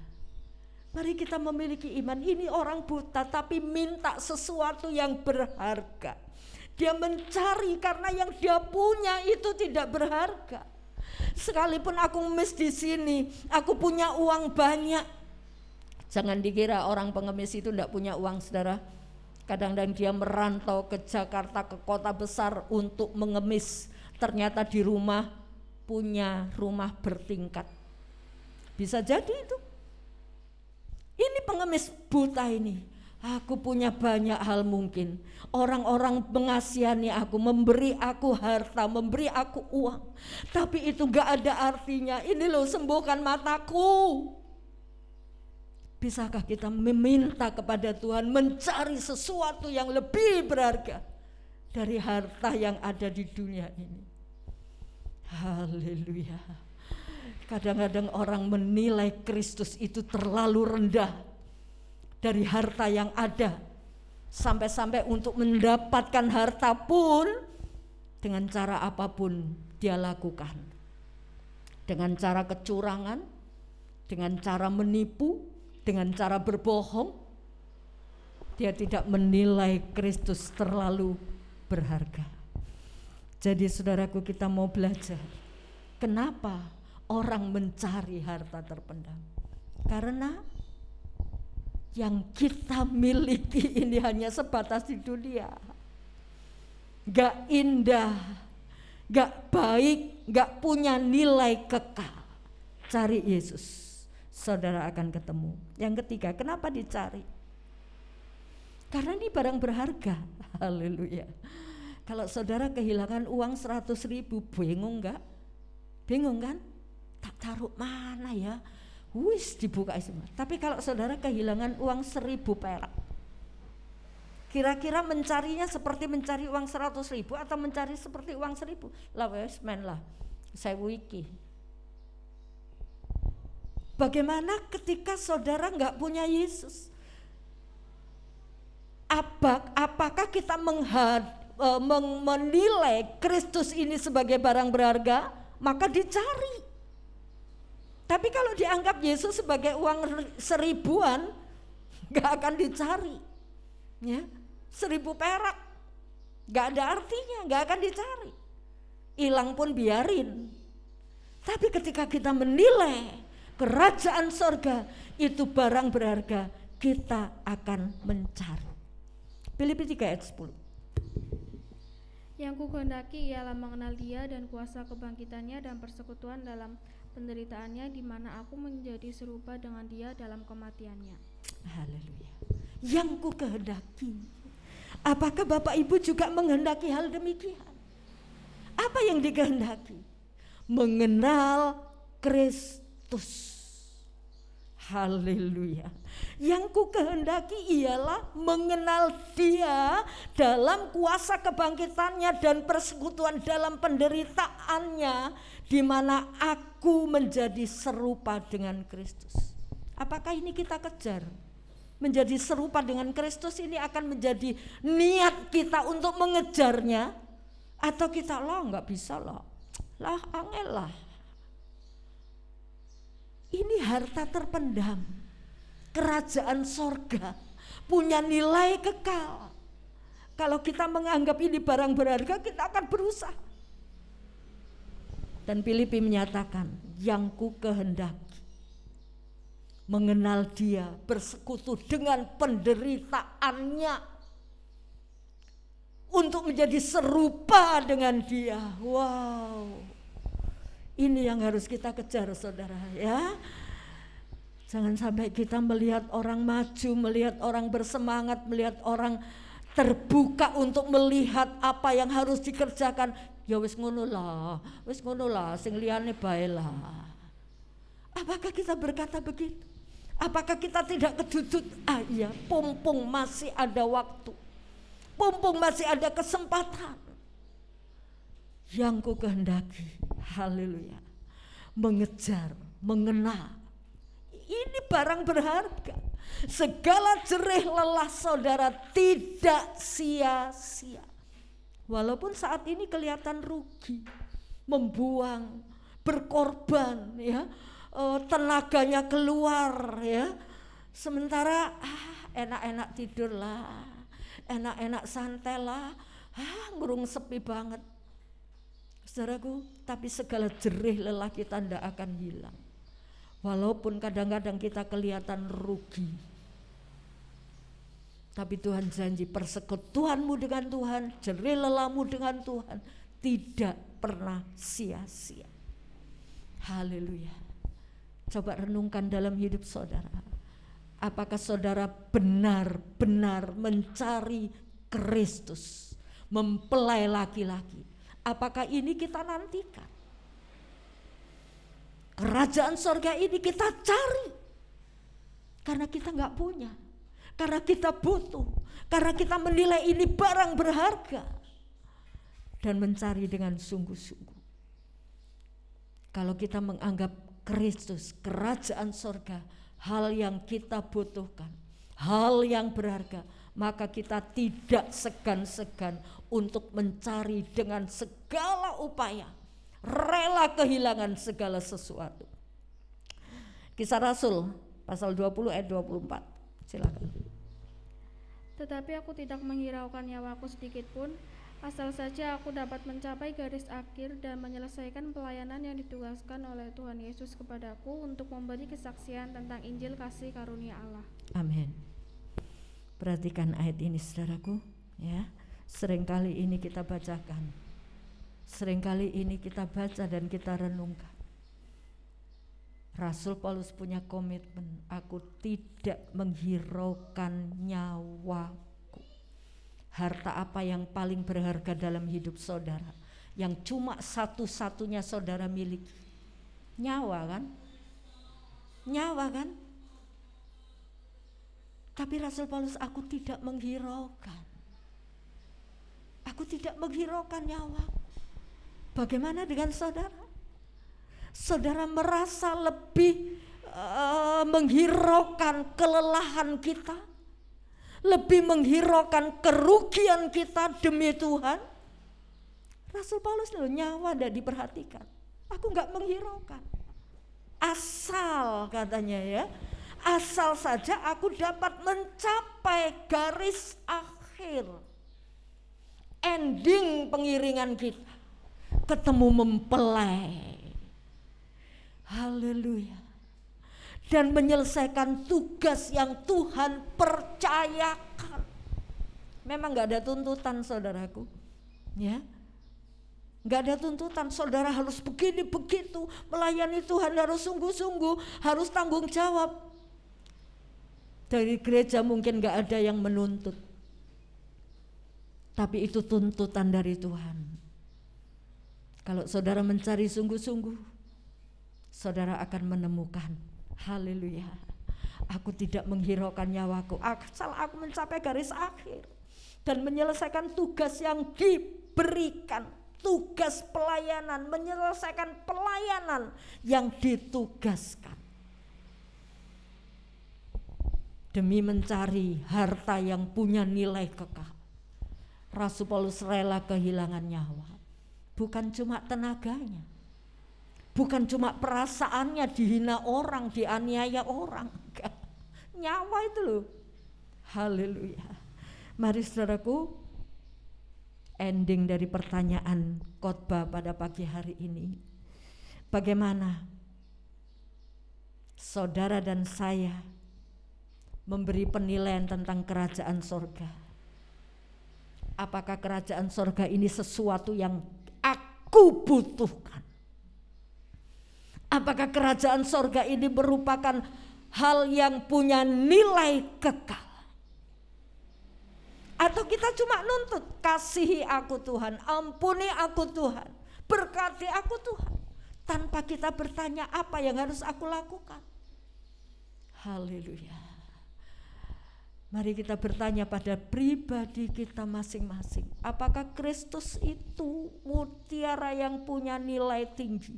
Mari kita memiliki iman. Ini orang buta tapi minta sesuatu yang berharga. Dia mencari karena yang dia punya itu tidak berharga. Sekalipun aku ngemis di sini, aku punya uang banyak, Jangan dikira orang pengemis itu tidak punya uang, saudara. Kadang-kadang dia merantau ke Jakarta, ke kota besar untuk mengemis. Ternyata di rumah punya rumah bertingkat. Bisa jadi itu. Ini pengemis buta ini. Aku punya banyak hal mungkin. Orang-orang mengasihani aku, memberi aku harta, memberi aku uang. Tapi itu gak ada artinya. Ini loh, sembuhkan mataku. Bisakah kita meminta kepada Tuhan mencari sesuatu yang lebih berharga dari harta yang ada di dunia ini? Haleluya. Kadang-kadang orang menilai Kristus itu terlalu rendah dari harta yang ada. Sampai-sampai untuk mendapatkan harta pun dengan cara apapun dia lakukan. Dengan cara kecurangan, dengan cara menipu, dengan cara berbohong. Dia tidak menilai Kristus terlalu berharga. Jadi saudaraku, kita mau belajar kenapa orang mencari harta terpendam. Karena yang kita miliki ini hanya sebatas di dunia. Gak indah, gak baik, gak punya nilai kekal. Cari Yesus, saudara akan ketemu. Yang ketiga, kenapa dicari? Karena ini barang berharga. Haleluya. Kalau saudara kehilangan uang 100.000, bingung gak? Bingung kan? Tak taruh mana ya? Wis dibuka semua. Tapi kalau saudara kehilangan uang 1.000 perak, kira-kira mencarinya seperti mencari uang 100.000 atau mencari seperti uang 1.000? Lah wes men lah, saya wiki. Bagaimana ketika saudara nggak punya Yesus? Apakah kita menilai Kristus ini sebagai barang berharga? Maka dicari. Tapi kalau dianggap Yesus sebagai uang 1.000-an, nggak akan dicari. Ya, 1.000 perak, nggak ada artinya, nggak akan dicari. Hilang pun biarin. Tapi ketika kita menilai kerajaan sorga itu barang berharga, kita akan mencari. Filipi 3 ayat 10.
Yang ku kehendaki ialah mengenal Dia dan kuasa kebangkitannya dan persekutuan dalam penderitaannya, di mana aku menjadi serupa dengan Dia dalam kematiannya.
Haleluya. Yang ku kehendaki. Apakah Bapak Ibu juga menghendaki hal demikian? Apa yang dikehendaki? Mengenal Kristus. Haleluya. Yang ku kehendaki ialah mengenal Dia dalam kuasa kebangkitannya dan persekutuan dalam penderitaannya, di mana aku menjadi serupa dengan Kristus. Apakah ini kita kejar? Menjadi serupa dengan Kristus ini akan menjadi niat kita untuk mengejarnya, atau kita nggak bisa lah angel lah. Ini harta terpendam, kerajaan sorga, punya nilai kekal. Kalau kita menganggap ini barang berharga, kita akan berusaha. Dan Filipi menyatakan, yang ku kehendaki mengenal Dia, bersekutu dengan penderitaannya, untuk menjadi serupa dengan Dia. Wow. Ini yang harus kita kejar, saudara, ya. Jangan sampai kita melihat orang maju, melihat orang bersemangat, melihat orang terbuka untuk melihat apa yang harus dikerjakan. Ya wis ngono lah, sing liyane bae lah. Apakah kita berkata begitu? Apakah kita tidak kedudut? Iya, pumpung masih ada waktu. Pumpung masih ada kesempatan. Yang ku kehendaki, haleluya, mengejar, mengenal. Ini barang berharga. Segala jerih lelah saudara tidak sia-sia. Walaupun saat ini kelihatan rugi, membuang, berkorban, ya, tenaganya keluar, ya. Sementara enak-enak tidur lah, enak-enak santai lah, ngurung sepi banget. Saudaraku, tapi segala jerih lelah kita tidak akan hilang. Walaupun kadang-kadang kita kelihatan rugi, tapi Tuhan janji persekutuanmu dengan Tuhan, jerih lelahmu dengan Tuhan tidak pernah sia-sia. Haleluya. Coba renungkan dalam hidup saudara. Apakah saudara benar-benar mencari Kristus, mempelai laki-laki? Apakah ini kita nantikan? Kerajaan sorga ini kita cari karena kita nggak punya, karena kita butuh, karena kita menilai ini barang berharga dan mencari dengan sungguh-sungguh. Kalau kita menganggap Kristus, kerajaan sorga, hal yang kita butuhkan, hal yang berharga, maka kita tidak segan-segan untuk mencari dengan segala upaya, rela kehilangan segala sesuatu. Kisah Rasul pasal 20 ayat 24. Silakan.
Tetapi aku tidak menghiraukan nyawaku sedikit pun, asal saja aku dapat mencapai garis akhir dan menyelesaikan pelayanan yang ditugaskan oleh Tuhan Yesus kepadaku untuk memberi kesaksian tentang Injil kasih karunia Allah. Amin.
Perhatikan ayat ini saudaraku, ya. Seringkali ini kita bacakan, seringkali ini kita baca dan kita renungkan. Rasul Paulus punya komitmen, aku tidak menghiraukan nyawaku. Harta apa yang paling berharga dalam hidup saudara, yang cuma satu-satunya saudara miliki? Nyawa kan? Nyawa kan? Tapi Rasul Paulus, aku tidak menghiraukan. Aku tidak menghiraukan nyawaku. Bagaimana dengan saudara? Saudara merasa lebih menghiraukan kelelahan kita, lebih menghiraukan kerugian kita demi Tuhan? Rasul Paulus loh, nyawa tidak diperhatikan. Aku nggak menghiraukan. Asal katanya ya, asal saja aku dapat mencapai garis akhir, ending pengiringan kita, ketemu mempelai. Haleluya. Dan menyelesaikan tugas yang Tuhan percayakan. Memang gak ada tuntutan saudaraku, ya. Gak ada tuntutan saudara harus begini begitu, melayani Tuhan harus sungguh-sungguh, harus tanggung jawab. Dari gereja mungkin gak ada yang menuntut, tapi itu tuntutan dari Tuhan. Kalau saudara mencari sungguh-sungguh, saudara akan menemukan. Haleluya. Aku tidak menghiraukan nyawaku, asal aku mencapai garis akhir dan menyelesaikan tugas yang diberikan, tugas pelayanan, menyelesaikan pelayanan yang ditugaskan. Demi mencari harta yang punya nilai kekal, Rasul Paulus rela kehilangan nyawa. Bukan cuma tenaganya, bukan cuma perasaannya, dihina orang, dianiaya orang, enggak. Nyawa itu loh. Haleluya. Mari saudaraku, ending dari pertanyaan khotbah pada pagi hari ini, bagaimana saudara dan saya memberi penilaian tentang kerajaan sorga? Apakah kerajaan sorga ini sesuatu yang aku butuhkan? Apakah kerajaan sorga ini merupakan hal yang punya nilai kekal? Atau kita cuma nuntut, kasihi aku Tuhan, ampuni aku Tuhan, berkati aku Tuhan, tanpa kita bertanya apa yang harus aku lakukan? Haleluya. Mari kita bertanya pada pribadi kita masing-masing, apakah Kristus itu mutiara yang punya nilai tinggi?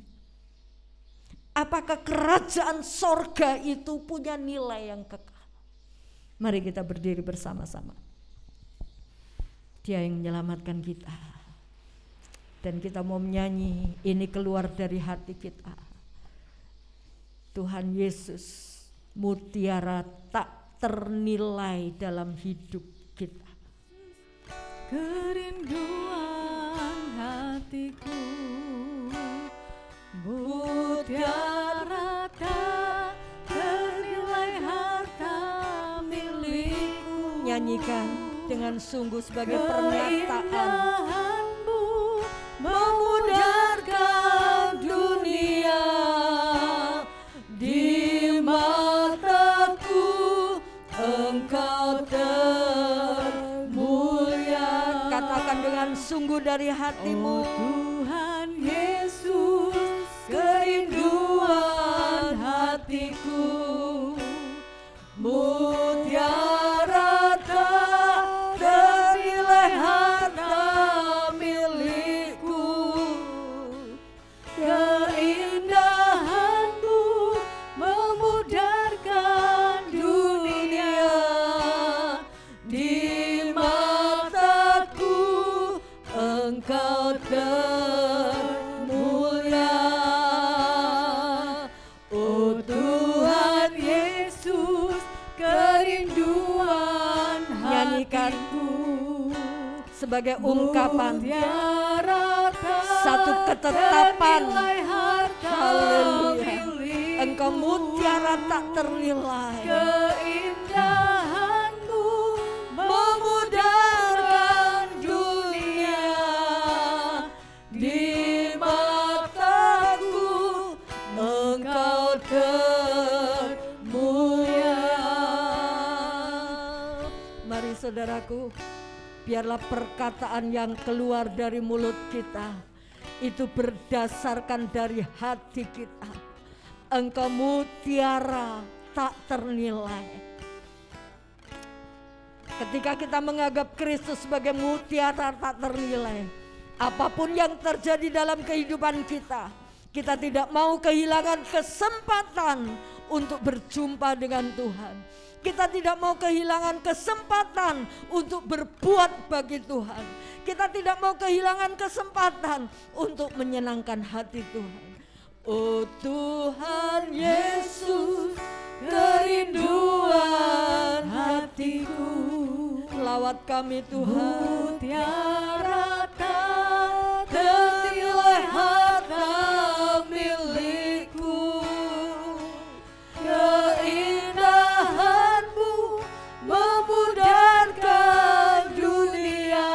Apakah kerajaan sorga itu punya nilai yang kekal? Mari kita berdiri bersama-sama. Dia yang menyelamatkan kita, dan kita mau menyanyi ini keluar dari hati kita. Tuhan Yesus, mutiara tak ternilai dalam hidup kita.
Kerinduan hatiku, mutiara tak
nyanyikan dengan sungguh sebagai pernyataan.
Keindahan-Mu memudarkan dunia, di mataku Engkau termulia.
Katakan dengan sungguh dari hatimu.
Oh Tuhan Yesus, kerinduan hatiku, mutiara tak ternilai harta milikku. Keindahan-Mu memudarkan dunia, di mataku Engkau termulia. Oh Tuhan Yesus, kerinduan
Nyanyikan
hatiku,
sebagai ungkapan
mutiara
satu ketetapan.
ternilai harta
Haleluya.
milikku.
Engkau mutiara tak ternilai.
Keindahan-Mu memudarkan dunia, di mataku Engkau termulia.
Mari saudaraku, biarlah perkataan yang keluar dari mulut kita itu berdasarkan dari hati kita. Engkau mutiara tak ternilai. Ketika kita menganggap Kristus sebagai mutiara tak ternilai, apapun yang terjadi dalam kehidupan kita, kita tidak mau kehilangan kesempatan untuk berjumpa dengan Tuhan. Kita tidak mau kehilangan kesempatan untuk berbuat bagi Tuhan. Kita tidak mau kehilangan kesempatan untuk menyenangkan hati Tuhan. Oh Tuhan Yesus, kerinduan hatiku, lawat kami Tuhan.
Mutiara tak ternilai harta milikku. Keindahan-Mu memudarkan dunia,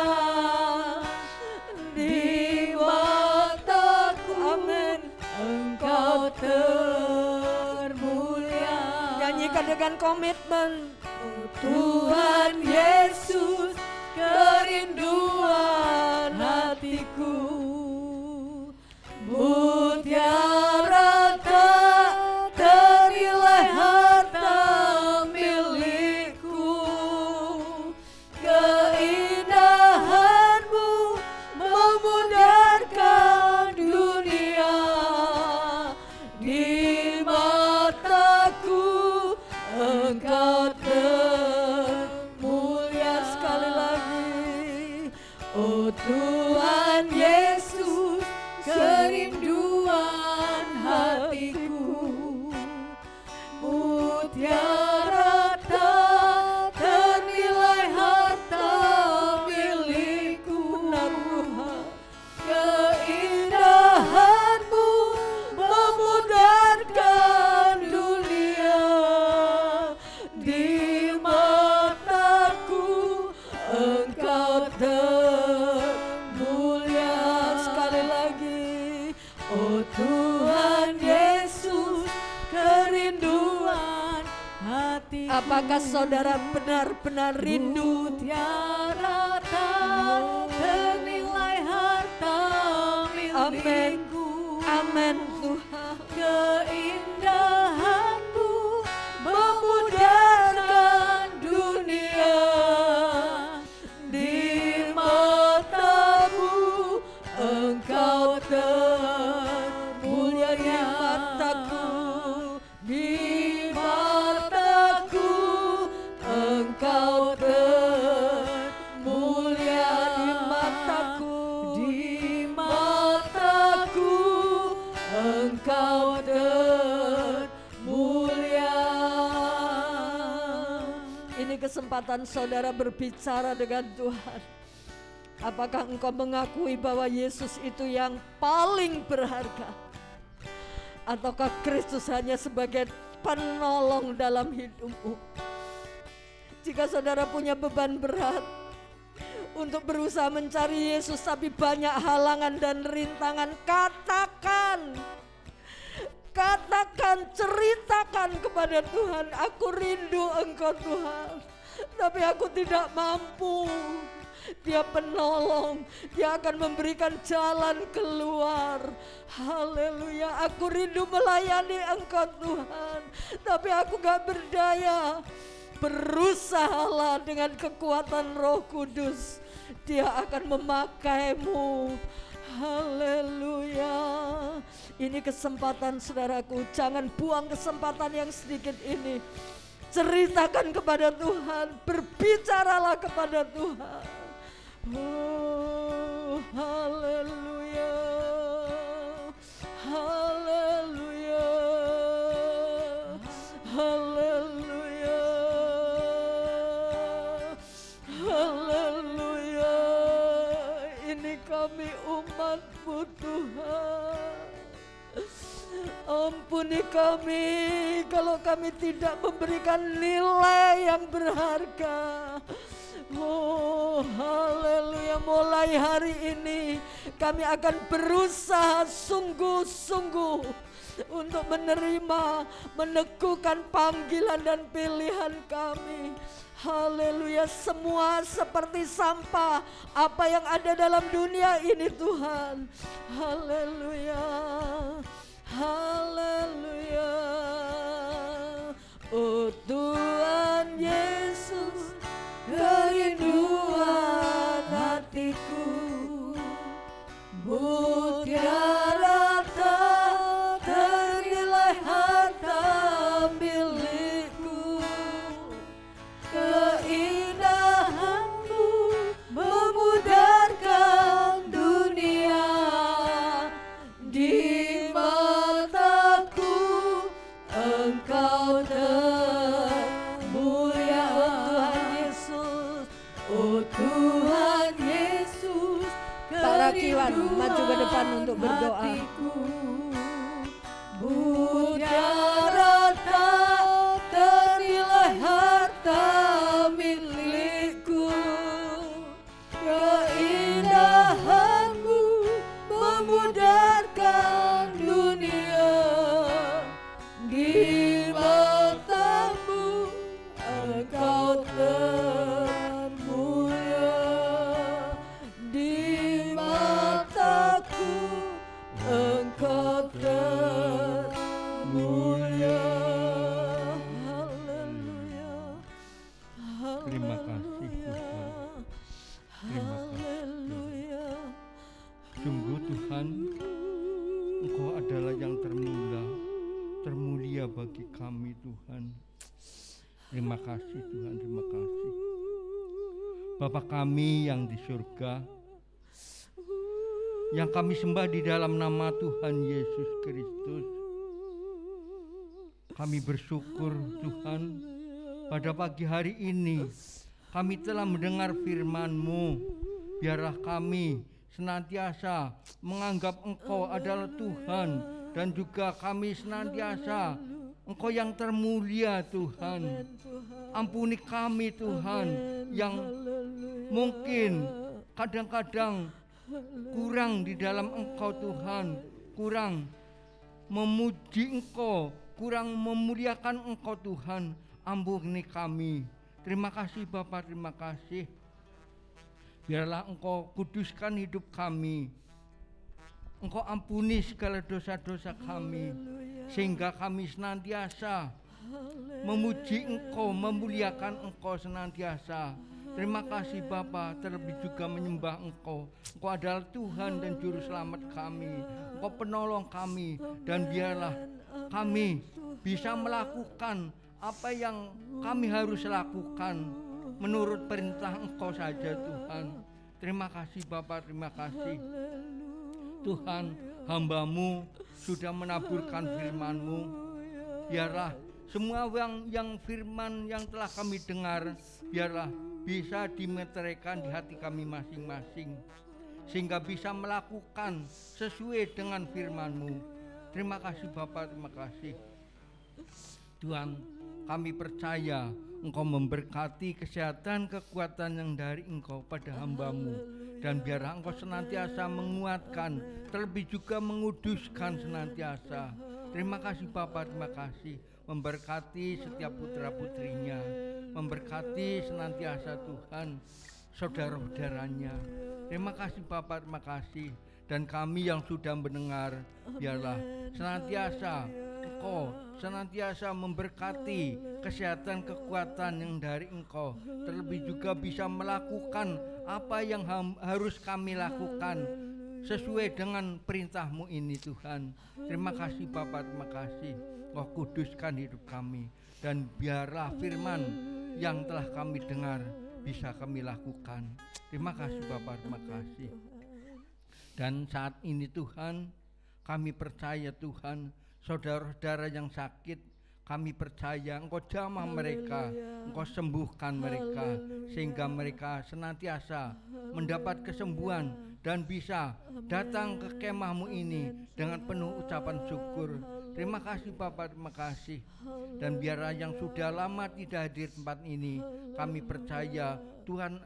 di mataku
Amin.
Engkau termulia.
Nyanyikan dengan komitmen.
Tuhan Yesus, kerinduan hatiku, mutiara tak ternilai harta milikku. Keindahan-Mu memudarkan dunia, di mataku Engkau termulia.
Sekali lagi.
Oh Tuhan Yesus, kerinduan hatiku, mutiara tak ternilai harta milikku. Keindahan-Mu memudarkan dunia, di mataku Engkau termulia.
Sekali lagi.
Oh Tuhan Yesus, kerinduan hatiku.
Apakah saudara benar-benar rindu?
Mutiara tak ternilai harta milikku.
Amin Tuhan.
Keindahan-Mu memudarkan dunia, di mataku Engkau termulia.
Di mataku,
Di mataku Engkau termulia.
di mataku,
Di mataku Engkau termulia.
ini kesempatan saudara berbicara dengan Tuhan. Apakah engkau mengakui bahwa Yesus itu yang paling berharga? Ataukah Kristus hanya sebagai penolong dalam hidupmu? Jika saudara punya beban berat untuk berusaha mencari Yesus tapi banyak halangan dan rintangan, katakan, ceritakan kepada Tuhan, aku rindu Engkau Tuhan, tapi aku tidak mampu. Dia penolong, Dia akan memberikan jalan keluar. Haleluya, aku rindu melayani Engkau Tuhan, tapi aku gak berdaya. Berusahalah dengan kekuatan Roh Kudus, Dia akan memakaimu. Haleluya. Ini kesempatan saudaraku, jangan buang kesempatan yang sedikit ini. Ceritakan kepada Tuhan, berbicaralah kepada Tuhan. Oh, haleluya. Haleluya. Haleluya. Haleluya. Ini kami umat-Mu Tuhan. Ampuni kami kalau kami tidak memberikan nilai yang berharga. Oh, haleluya. Mulai hari ini kami akan berusaha sungguh-sungguh untuk menerima, meneguhkan panggilan dan pilihan kami. Haleluya, semua seperti sampah apa yang ada dalam dunia ini Tuhan. Haleluya. Haleluya. Oh Tuhan Yesus, kerinduan hatiku, mutiara tak ternilai harta milikku. Keindahan-Mu memudarkan dunia, di mataku Engkau termulia. Oh Tuhan Yesus, para kiwan maju ke depan untuk berdoa. Mutiara tak ternilai harta milikku, keindahan-Mu memudarkan dunia, di mata-Mu Engkau termulia, di mataku Engkau termulia. Haleluya.
Terima kasih Tuhan. Terima kasih. Sungguh Tuhan, Engkau adalah yang termulia bagi kami Tuhan. Terima kasih Tuhan, terima kasih. Bapa kami yang di surga, yang kami sembah di dalam nama Tuhan Yesus Kristus, kami bersyukur Tuhan, pada pagi hari ini kami telah mendengar firman-Mu. Biarlah kami senantiasa menganggap Engkau adalah Tuhan, dan juga kami senantiasa Engkau yang termulia Tuhan. Ampuni kami Tuhan yang mungkin kadang-kadang kurang di dalam Engkau Tuhan, kurang memuji Engkau, kurang memuliakan Engkau Tuhan. Ampuni kami. Terima kasih Bapa, terima kasih. Biarlah Engkau kuduskan hidup kami. Engkau ampuni segala dosa-dosa kami, sehingga kami senantiasa memuji Engkau, memuliakan Engkau senantiasa. Terima kasih Bapa, terlebih juga menyembah Engkau. Engkau adalah Tuhan dan Juru Selamat kami. Engkau penolong kami, dan biarlah kami bisa melakukan apa yang kami harus lakukan menurut perintah Engkau saja Tuhan. Terima kasih Bapa, terima kasih. Tuhan, hamba-Mu sudah menaburkan firman-Mu. Biarlah semua yang firman yang telah kami dengar, biarlah bisa dimeteraikan di hati kami masing-masing, sehingga bisa melakukan sesuai dengan firman-Mu. Terima kasih Bapa, terima kasih. Tuhan, kami percaya Engkau memberkati kesehatan, kekuatan yang dari Engkau pada hamba-Mu. Dan biarlah Engkau senantiasa menguatkan, terlebih juga menguduskan senantiasa. Terima kasih Bapa, terima kasih. Memberkati setiap putra-putrinya, memberkati senantiasa Tuhan saudara-saudaranya. Terima kasih Bapa, terima kasih. Dan kami yang sudah mendengar, biarlah senantiasa Engkau senantiasa memberkati kesehatan, kekuatan yang dari Engkau, terlebih juga bisa melakukan apa yang harus kami lakukan sesuai dengan perintah-Mu ini Tuhan. Terima kasih Bapa, terima kasih. Engkau kuduskan hidup kami, dan biarlah firman yang telah kami dengar bisa kami lakukan. Terima kasih Bapa, terima kasih. Dan saat ini Tuhan, kami percaya Tuhan, saudara-saudara yang sakit, kami percaya Engkau jamah mereka, Engkau sembuhkan mereka, sehingga mereka senantiasa mendapat kesembuhan dan bisa datang ke kemah-Mu ini dengan penuh ucapan syukur. Terima kasih Bapa, terima kasih. Dan biarlah yang sudah lama tidak hadir tempat ini, kami percaya Tuhan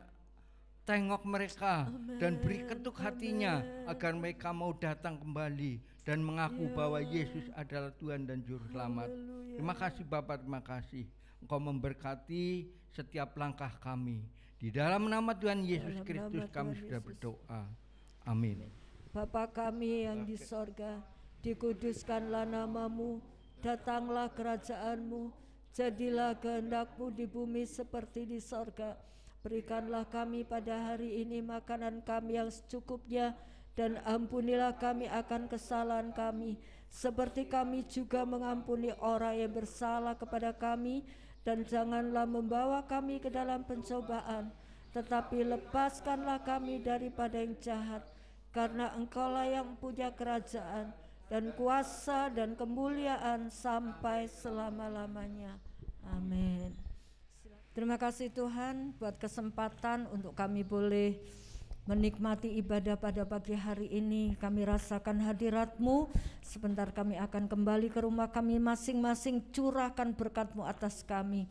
tengok mereka dan beri ketuk hatinya agar mereka mau datang kembali dan mengaku bahwa Yesus adalah Tuhan dan Juru Selamat. Terima kasih Bapa, terima kasih. Engkau memberkati setiap langkah kami. Di dalam nama Tuhan Yesus Kristus kami sudah berdoa. Amin.
Bapa kami yang di sorga, dikuduskanlah nama-Mu, datanglah kerajaan-Mu, jadilah kehendak-Mu di bumi seperti di sorga. Berikanlah kami pada hari ini makanan kami yang secukupnya, dan ampunilah kami akan kesalahan kami, seperti kami juga mengampuni orang yang bersalah kepada kami. Dan janganlah membawa kami ke dalam pencobaan, tetapi lepaskanlah kami daripada yang jahat. Karena Engkaulah yang punya kerajaan dan kuasa dan kemuliaan sampai selama-lamanya. Amin. Terima kasih Tuhan buat kesempatan untuk kami boleh menikmati ibadah pada pagi hari ini. Kami rasakan hadirat-Mu. Sebentar kami akan kembali ke rumah kami masing-masing. Curahkan berkat-Mu atas kami.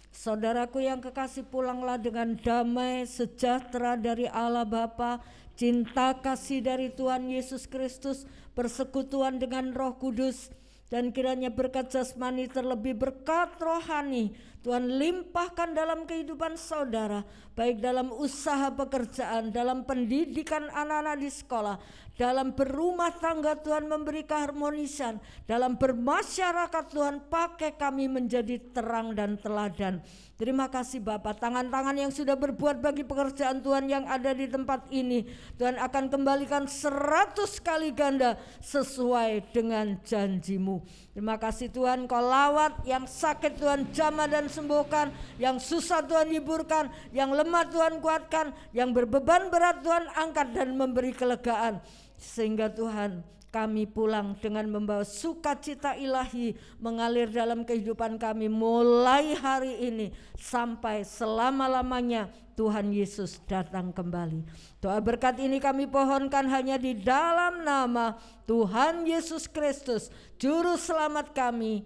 Saudaraku yang kekasih, pulanglah dengan damai sejahtera dari Allah Bapa, cinta kasih dari Tuhan Yesus Kristus, persekutuan dengan Roh Kudus, dan kiranya berkat jasmani terlebih berkat rohani Tuhan limpahkan dalam kehidupan saudara, baik dalam usaha pekerjaan, dalam pendidikan anak-anak di sekolah, dalam berumah tangga Tuhan memberi keharmonisan, dalam bermasyarakat Tuhan pakai kami menjadi terang dan teladan. Terima kasih Bapa, tangan-tangan yang sudah berbuat bagi pekerjaan Tuhan yang ada di tempat ini, Tuhan akan kembalikan 100 kali ganda sesuai dengan janji-Mu. Terima kasih Tuhan, Kau lawat yang sakit Tuhan jamah dan sembuhkan, yang susah Tuhan hiburkan, yang lemah Tuhan kuatkan, yang berbeban berat Tuhan angkat dan memberi kelegaan. Sehingga Tuhan kami pulang dengan membawa sukacita ilahi mengalir dalam kehidupan kami mulai hari ini sampai selama-lamanya Tuhan Yesus datang kembali. Doa berkat ini kami pohonkan hanya di dalam nama Tuhan Yesus Kristus, Juru Selamat kami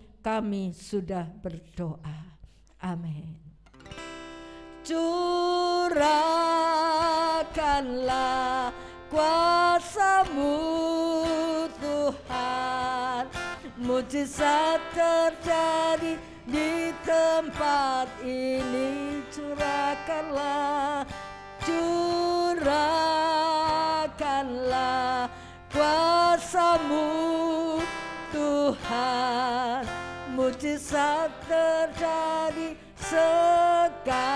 sudah berdoa. Amin. Curahkanlah kuasa-Mu Tuhan, mujizat terjadi di tempat ini. Curahkanlah kuasa-Mu Tuhan, mujizat terjadi sekarang.